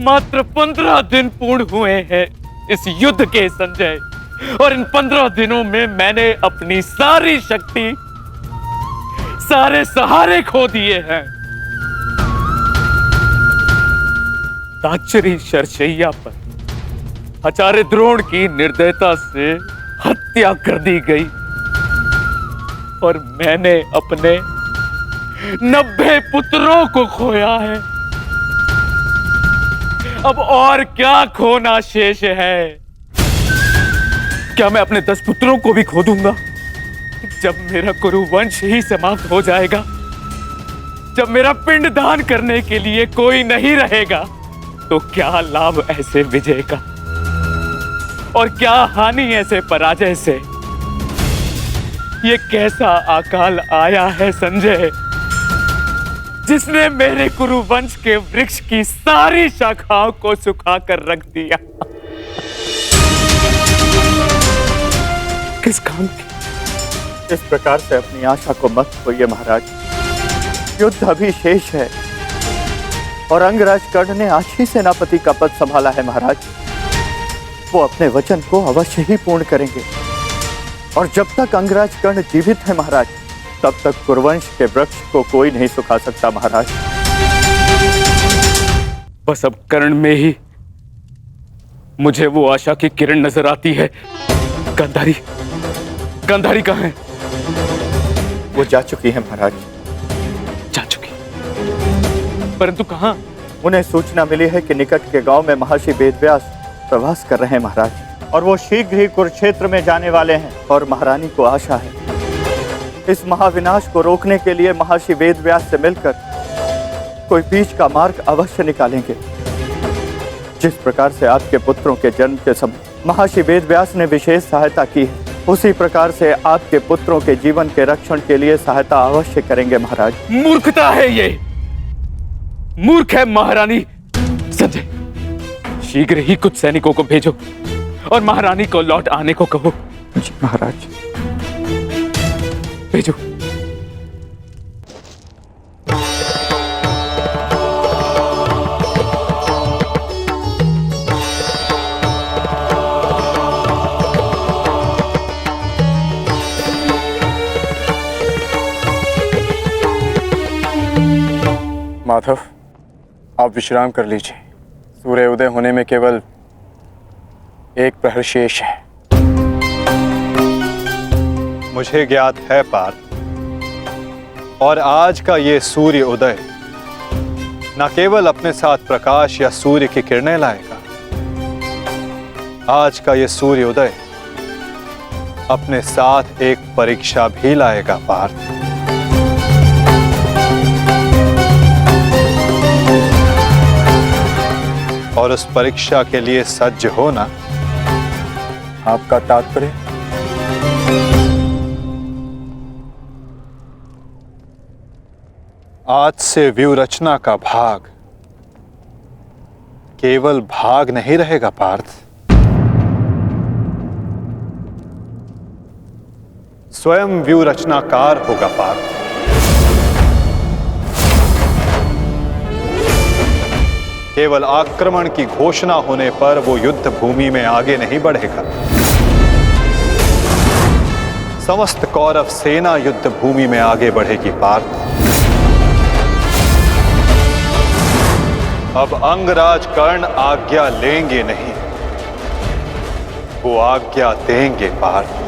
मात्र 15 दिन पूर्ण हुए हैं इस युद्ध के संजय, और इन 15 दिनों में मैंने अपनी सारी शक्ति, सारे सहारे खो दिए हैं। ताचरी शरशैया पर आचार्य द्रोण की निर्दयता से हत्या कर दी गई, और मैंने अपने 90 पुत्रों को खोया है। अब और क्या खोना शेष है? क्या मैं अपने 10 पुत्रों को भी खो दूंगा? जब मेरा कुरुवंश ही समाप्त हो जाएगा, जब मेरा पिंड दान करने के लिए कोई नहीं रहेगा, तो क्या लाभ ऐसे विजय का, और क्या हानि ऐसे पराजय से? ये कैसा अकाल आया है संजय, जिसने मेरे कुरुवंश के वृक्ष की सारी शाखाओं को सुखाकर रख दिया। किस काम की? इस प्रकार से अपनी आशा को मत खोइए महाराज। युद्ध अभी शेष है, और अंगराज कर्ण ने आज ही सेनापति का पद संभाला है महाराज। वो अपने वचन को अवश्य ही पूर्ण करेंगे, और जब तक अंगराज कर्ण जीवित है महाराज, तब तक कुरुवंश के वृक्ष को कोई नहीं सुखा सकता महाराज। बस अब कर्ण में ही मुझे वो आशा की किरण नजर आती है। गांधारी, गांधारी कहाँ है? वो जा चुकी है महाराज। जा चुकी? परंतु कहाँ? उन्हें सूचना मिली है कि निकट के गांव में महर्षि वेदव्यास प्रवास कर रहे हैं महाराज, और वो शीघ्र ही कुरुक्षेत्र में जाने वाले हैं। और महारानी को आशा है इस महाविनाश को रोकने के लिए महर्षि वेदव्यास से मिलकर कोई बीच का मार्ग अवश्य निकालेंगे। जिस प्रकार से आपके पुत्रों के जन्म के समय महर्षि वेदव्यास ने विशेष सहायता की है, उसी प्रकार से आपके पुत्रों के जीवन के रक्षण के लिए सहायता अवश्य करेंगे महाराज। मूर्खता है ये, मूर्ख है महारानी। संजय, शीघ्र ही कुछ सैनिकों को भेजो और महारानी को लौट आने को कहो। जी महाराज। भेजो। माधव, आप विश्राम कर लीजिए। सूर्य उदय होने में केवल एक प्रहर शेष है। मुझे ज्ञात है पार्थ, और आज का ये सूर्य उदय न केवल अपने साथ प्रकाश या सूर्य की किरणें लाएगा, आज का ये सूर्य उदय अपने साथ एक परीक्षा भी लाएगा पार्थ। और उस परीक्षा के लिए सज्ज होना। आपका तात्पर्य? आज से व्यूह रचना का भाग केवल भाग नहीं रहेगा पार्थ, स्वयं व्यूह रचनाकार होगा पार्थ। केवल आक्रमण की घोषणा होने पर वो युद्ध भूमि में आगे नहीं बढ़ेगा। समस्त कौरव सेना युद्ध भूमि में आगे बढ़ेगी पार्थ। अब अंगराज कर्ण आज्ञा लेंगे नहीं, वो आज्ञा देंगे पार्थ।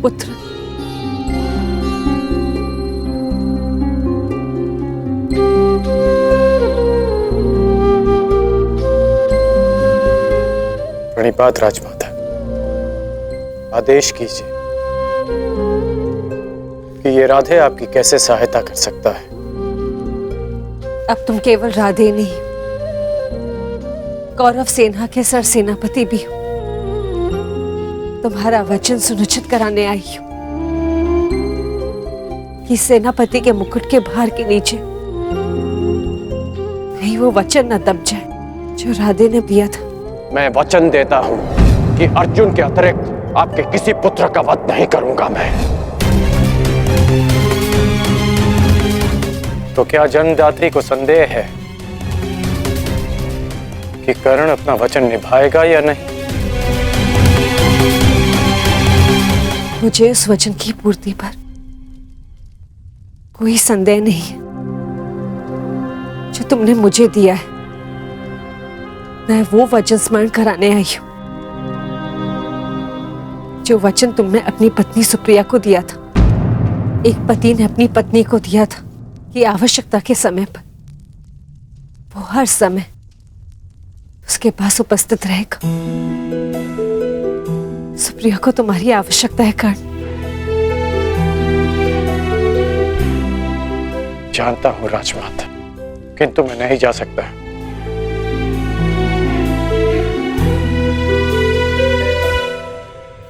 पुत्र, प्रणिपात राजमाता, आदेश कीजिए कि ये राधे आपकी कैसे सहायता कर सकता है। अब तुम केवल राधे नहीं, कौरव सेना के सर सेनापति भी हो। तुम्हारा वचन सुनिश्चित कराने आई हूं कि सेनापति के मुकुट के भार के नीचे कहीं वो वचन न दब जाए जो राधे ने दिया था। मैं वचन देता हूं कि अर्जुन के अतिरिक्त आपके किसी पुत्र का वध नहीं करूंगा मैं। तो क्या जन्मदात्री को संदेह है कि कर्ण अपना वचन निभाएगा या नहीं? मुझे उस वचन की पूर्ति पर कोई संदेह नहीं है जो तुमने मुझे दिया है। मैं वो वचन स्मरण कराने आई हूं जो वचन तुमने अपनी पत्नी सुप्रिया को दिया था। एक पति ने अपनी पत्नी को दिया था कि आवश्यकता के समय पर वो हर समय उसके पास उपस्थित रहेगा। सुप्रिया को तुम्हारी आवश्यकता है कर्ण। जानता हूं राजमाता, किंतु मैं नहीं जा सकता।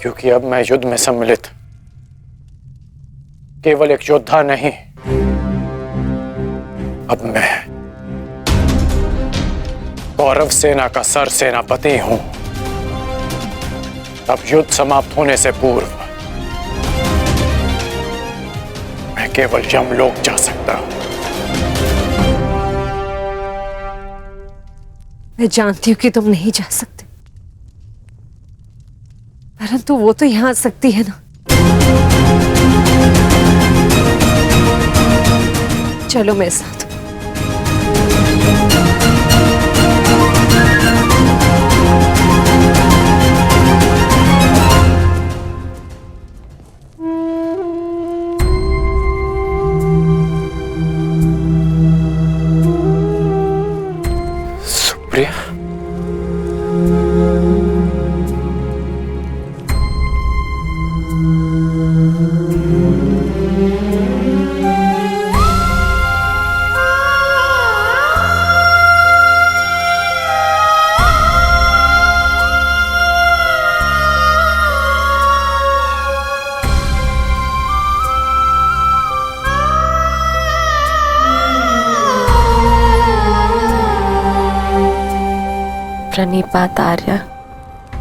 क्योंकि अब मैं युद्ध में सम्मिलित केवल एक योद्धा नहीं, अब मैं कौरव सेना का सर सेनापति हूं। अब युद्ध समाप्त होने से पूर्व मैं केवल यमलोक जा सकता हूं। मैं जानती हूं कि तुम नहीं जा सकते, परंतु वो तो यहां आ सकती है ना। चलो मेरे साथ। सुप्रिया, प्रणिपात आर्या।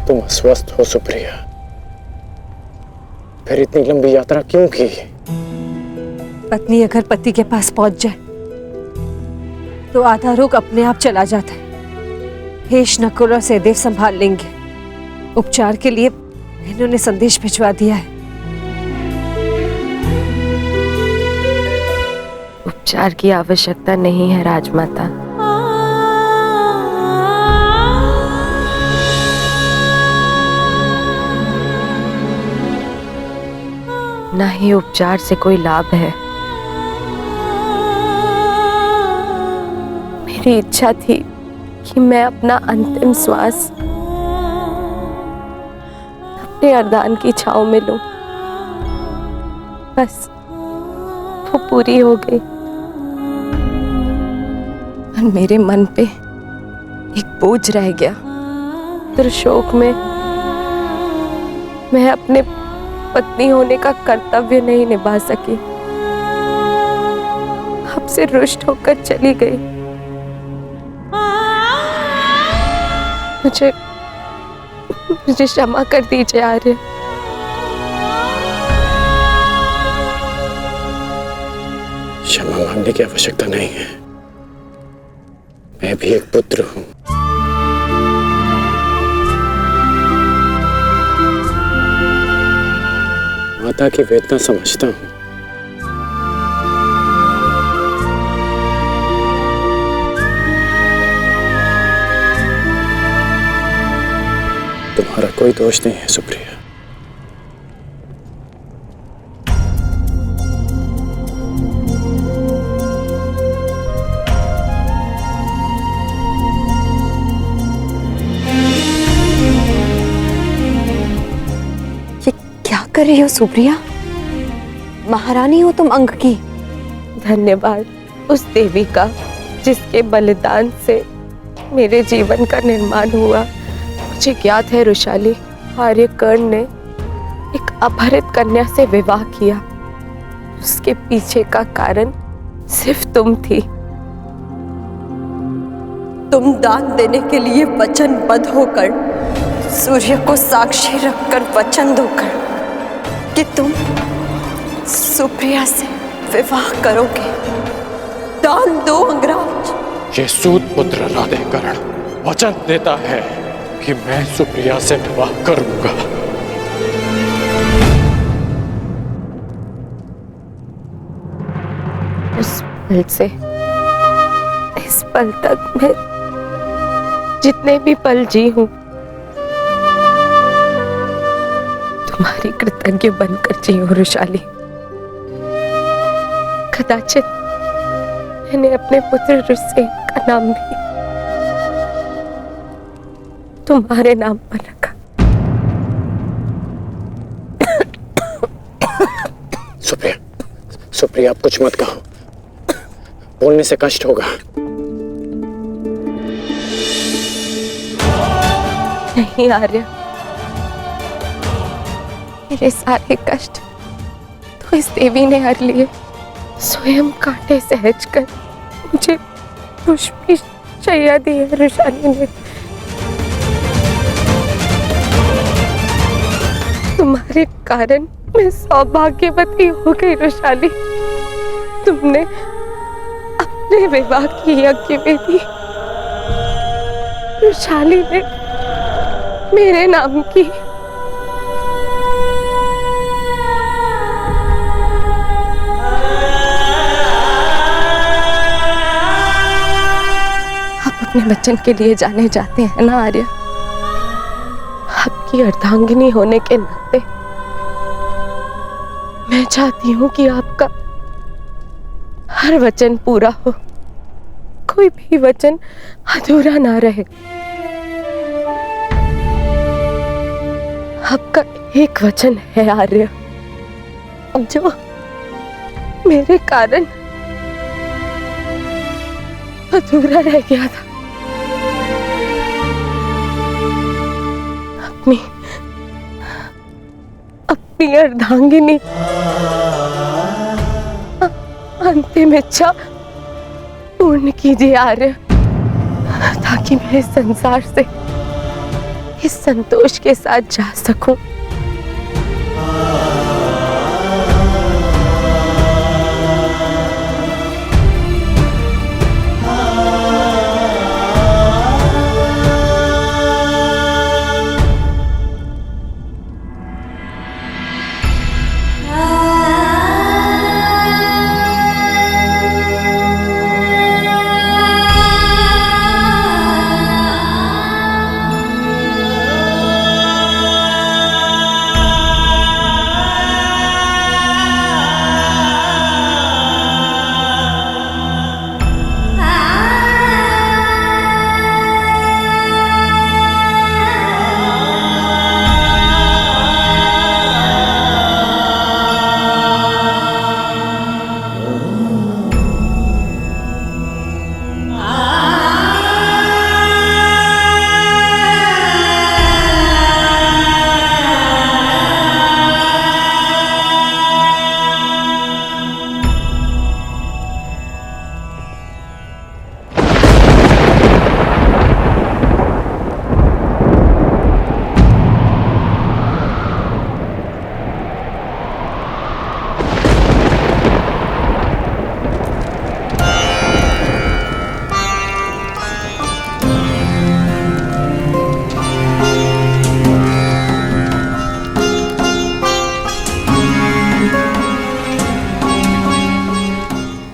तुम अस्वस्थ हो सुप्रिया, फिर इतनी लंबी यात्रा क्यों की? पत्नी अगर पति के पास पहुंच जाए तो आधा रोग अपने आप चला जाता है। हेश नकुल और सहदेव संभाल लेंगे। उपचार के लिए इन्होंने संदेश भिजवा दिया है। उपचार की आवश्यकता नहीं है राजमाता। ना ही उपचार से कोई लाभ है। मेरी इच्छा थी कि मैं अपना अंतिम श्वास अपने अरदान की छांव में लूं। बस वो पूरी हो गई और मेरे मन पे एक बोझ रह गया। दुर्शोक में मैं अपने पत्नी होने का कर्तव्य नहीं निभा सकी, आपसे रुष्ट होकर चली गई। मुझे क्षमा कर दीजिए आर्य। क्षमा मांगने की आवश्यकता नहीं है। मैं भी एक पुत्र हूं। माता की वेदना समझता हूं। तुम्हारा कोई दोष नहीं है सुप्रिया। कर रही हो सुप्रिया? महारानी हो तुम अंग की। धन्यवाद उस देवी का जिसके बलिदान से मेरे जीवन का निर्माण हुआ। मुझे ज्ञात है रुशाली, आर्यकर्ण ने एक अपहरित कन्या से विवाह किया। उसके पीछे का कारण सिर्फ तुम थी। तुम दान देने के लिए वचनबद्ध होकर, सूर्य को साक्षी रखकर वचन दोकर कि तुम सुप्रिया से विवाह करोगे। दान दो अंगराज। ये सूत पुत्र राधेकर्ण वचन देता है कि मैं सुप्रिया से विवाह करूंगा। उस पल से इस पल तक मैं जितने भी पल जी हूं तुम्हारी कृतज्ञ बनकर जी हूं रुशाली। कदाचित मैंने अपने पुत्र रुसेन का नाम भी तुम्हारे नाम पर रखा। सुप्रिया, सुप्रिया, आप कुछ मत कहो, बोलने से कष्ट होगा। नहीं आर्य, मेरे सारे कष्ट तो इस देवी ने हर लिए। स्वयं कांटे सहज कर मुझे पुष्पी शैया दी है रुशाली ने। तुम्हारे कारण मैं सौभाग्यवती हो गई रुशाली। तुमने अपने विवाह की यज्ञ में दी रुशाली ने मेरे नाम की। आप अपने बच्चन के लिए जाने जाते हैं ना आर्य? आपकी अर्धांगिनी होने के नाते मैं चाहती हूं कि आपका हर वचन पूरा हो, कोई भी वचन अधूरा ना रहे। आपका एक वचन है आर्य, जो मेरे कारण अधूरा रह गया था। अपनी अर्धांगिनी अंतिम इच्छा पूर्ण कीजिए आर्य, ताकि मैं इस संसार से इस संतोष के साथ जा सकूं।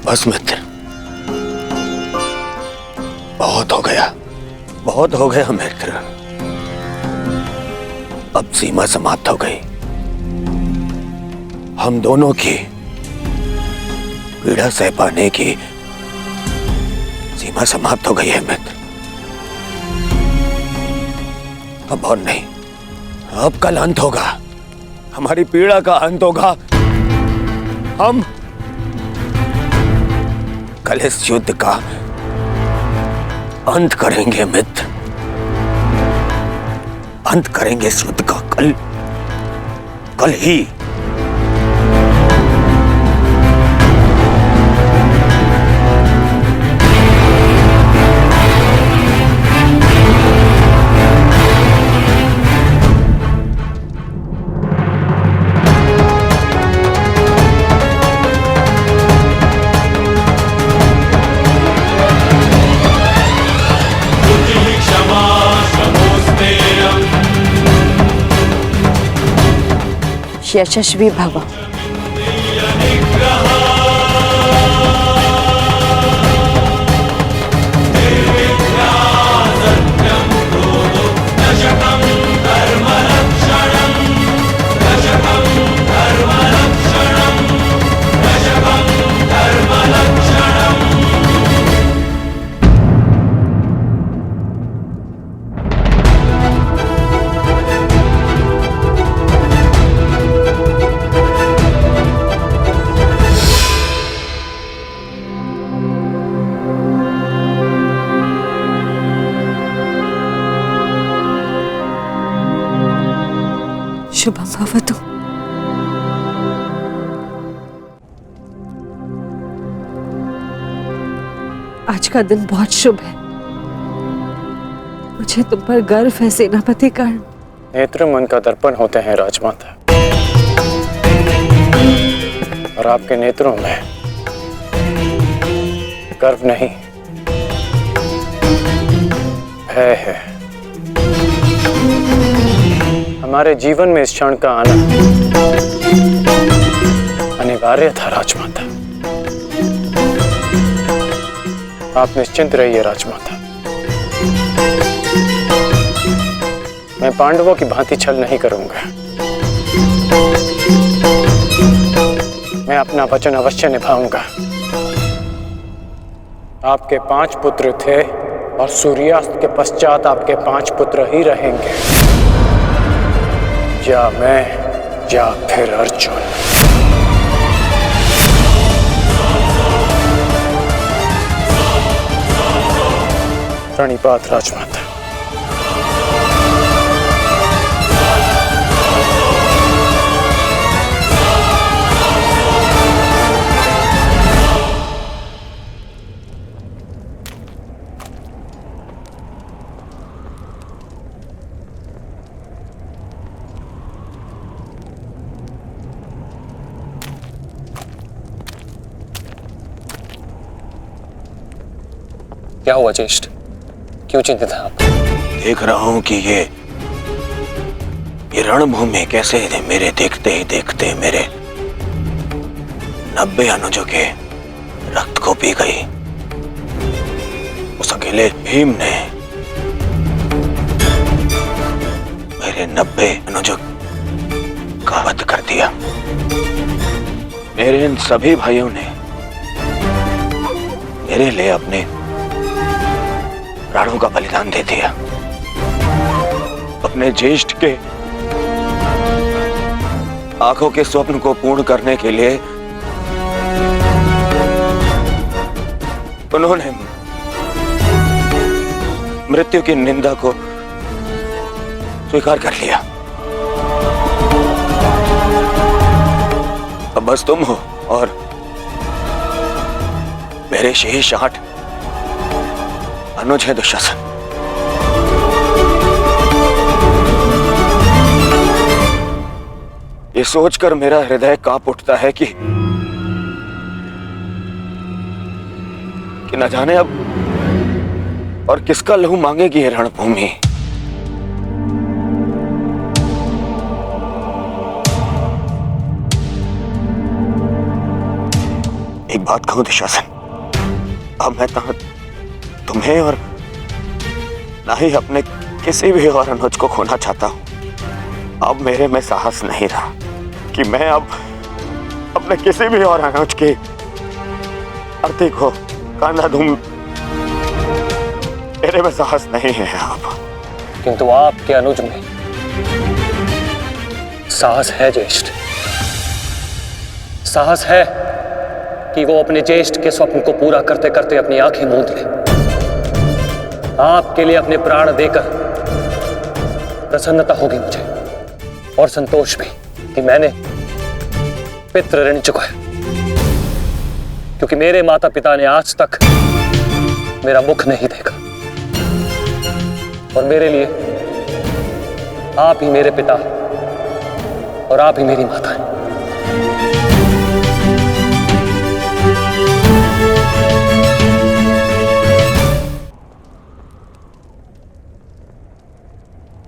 बस मित्र, बहुत हो गया, बहुत हो गया मित्र। अब सीमा समाप्त हो गई। हम दोनों की पीड़ा सह पाने की सीमा समाप्त हो गई है मित्र। अब और नहीं, अब कल अंत होगा। हमारी पीड़ा का अंत होगा। हम कल इस युद्ध का अंत करेंगे मित्र, अंत करेंगे इस युद्ध का कल ही। यशस्वी भव। शुभम भवतु। आज का दिन बहुत शुभ है। मुझे तुम पर गर्व है सेनापति कर्ण। नेत्र मन का दर्पण होते हैं राजमाता, और आपके नेत्रों में गर्व नहीं, भय है। हमारे जीवन में इस क्षण का आना अनिवार्य था राजमाता। आप निश्चिंत रहिए राजमाता, मैं पांडवों की भांति छल नहीं करूंगा। मैं अपना वचन अवश्य निभाऊंगा। आपके 5 पुत्र थे और सूर्यास्त के पश्चात आपके 5 पुत्र ही रहेंगे, या मैं या फिर अर्जुन। प्रणिपात राजमाता। क्या हुआ ज्येष्ठ, क्यों चिंतित हैं आप? देख रहा हूं कि ये रणभूमि कैसे मेरे देखते ही देखते मेरे 90 अनुजों के रक्त को पी गई। उस अकेले भीम ने मेरे 90 अनुजों का वध कर दिया। मेरे इन सभी भाइयों ने मेरे लिए अपने प्राणों का बलिदान दे दिया। अपने ज्येष्ठ के आंखों के स्वप्न को पूर्ण करने के लिए उन्होंने मृत्यु की निंदा को स्वीकार कर लिया। अब बस तुम हो और मेरे शेष 8 अनुज है दुशासन। ये सोचकर मेरा हृदय कांप उठता है कि न जाने अब और किसका लहू मांगेगी ये रणभूमि। एक बात कहूं दुशासन, अब मैं तुम्हें और ना ही अपने किसी भी और अनुज को खोना चाहता हूं। अब मेरे में साहस नहीं रहा कि मैं अब अपने किसी भी और अनुज की अर्थी को कांधा दूं। मेरे में साहस नहीं है अब। किंतु आपके अनुज में साहस है ज्येष्ठ, साहस है कि वो अपने ज्येष्ठ के स्वप्न को पूरा करते करते अपनी आंखें मूंद ले। आपके लिए अपने प्राण देकर प्रसन्नता होगी मुझे, और संतोष भी कि मैंने पितृ ऋण चुकाया, क्योंकि मेरे माता पिता ने आज तक मेरा मुख नहीं देखा, और मेरे लिए आप ही मेरे पिता और आप ही मेरी माता हैं।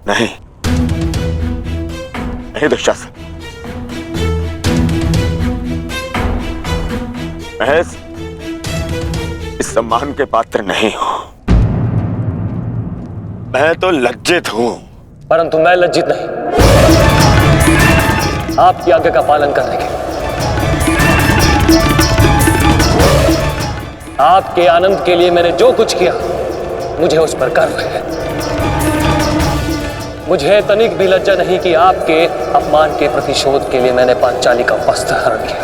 नहीं नहीं दुशासन, महज इस सम्मान के पात्र नहीं हूं। मैं तो लज्जित हूं। परंतु मैं लज्जित नहीं, आपकी आज्ञा का पालन करने के, आपके आनंद के लिए मैंने जो कुछ किया मुझे उस पर गर्व है। मुझे तनिक भी लज्जा नहीं कि आपके अपमान के प्रतिशोध के लिए मैंने पांचाली का वस्त्र हरण किया,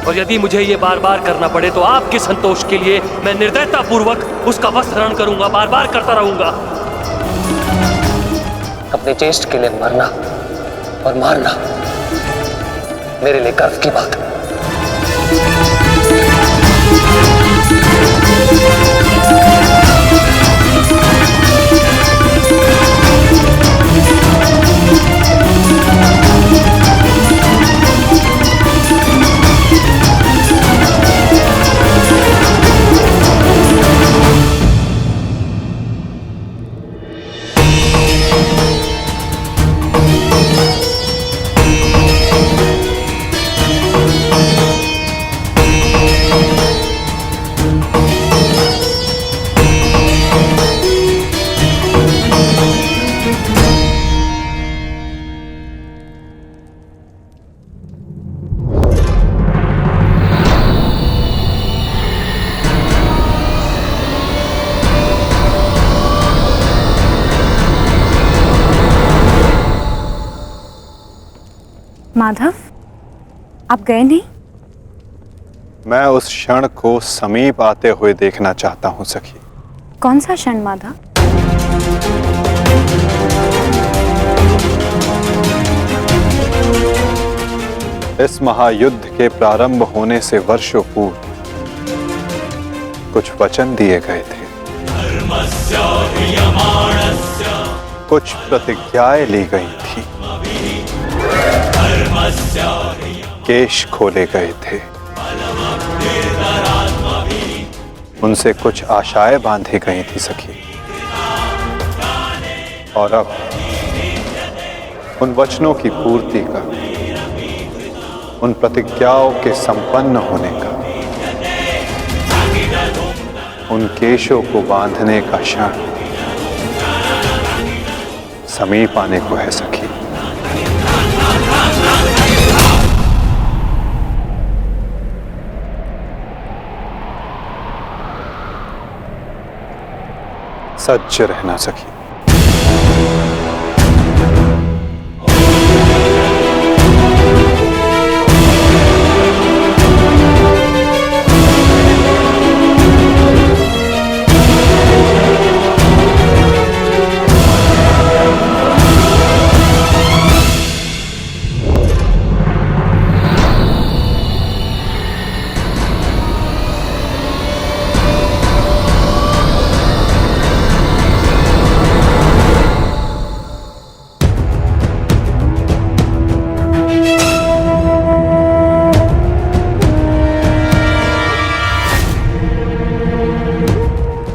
और यदि मुझे ये बार बार करना पड़े तो आपके संतोष के लिए मैं निर्दयता पूर्वक उसका वस्त्र हरण करूंगा, बार बार करता रहूंगा। अपने ज्येष्ठ के लिए मरना और मारना मेरे लिए गर्व की बात है। माधव, आप गए नहीं? मैं उस क्षण को समीप आते हुए देखना चाहता हूं सखी। कौन सा क्षण माधव? इस महायुद्ध के प्रारंभ होने से वर्षों पूर्व कुछ वचन दिए गए थे, कुछ प्रतिज्ञाएं ली गई थी, केश खोले गए थे, उनसे कुछ आशाएं बांधी गई थी सखी। और अब उन वचनों की पूर्ति का, उन प्रतिज्ञाओं के संपन्न होने का, उन केशों को बांधने का क्षण समीप आने को है सखी। सच्च रहना सखी।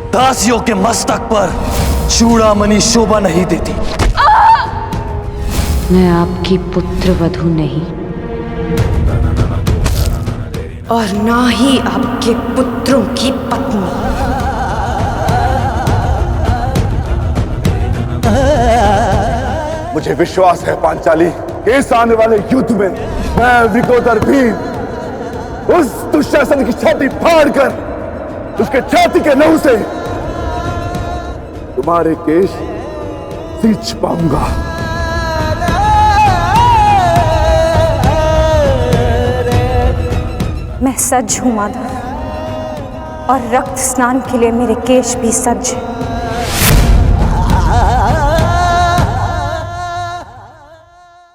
दासियों के मस्तक पर चूड़ामणि शोभा नहीं देती। मैं आपकी पुत्र वधू नहीं, और ना ही आपके पुत्रों की पत्नी। मुझे विश्वास है पांचाली, इस आने वाले युद्ध में मैं विकोदर भीम उस दुशासन की छाती फाड़कर उसके छाती के लहू से तुम्हारे केश सींच पाऊंगा। सज्ज हूं माधव, और रक्त स्नान के लिए मेरे केश भी सज्ज हैं।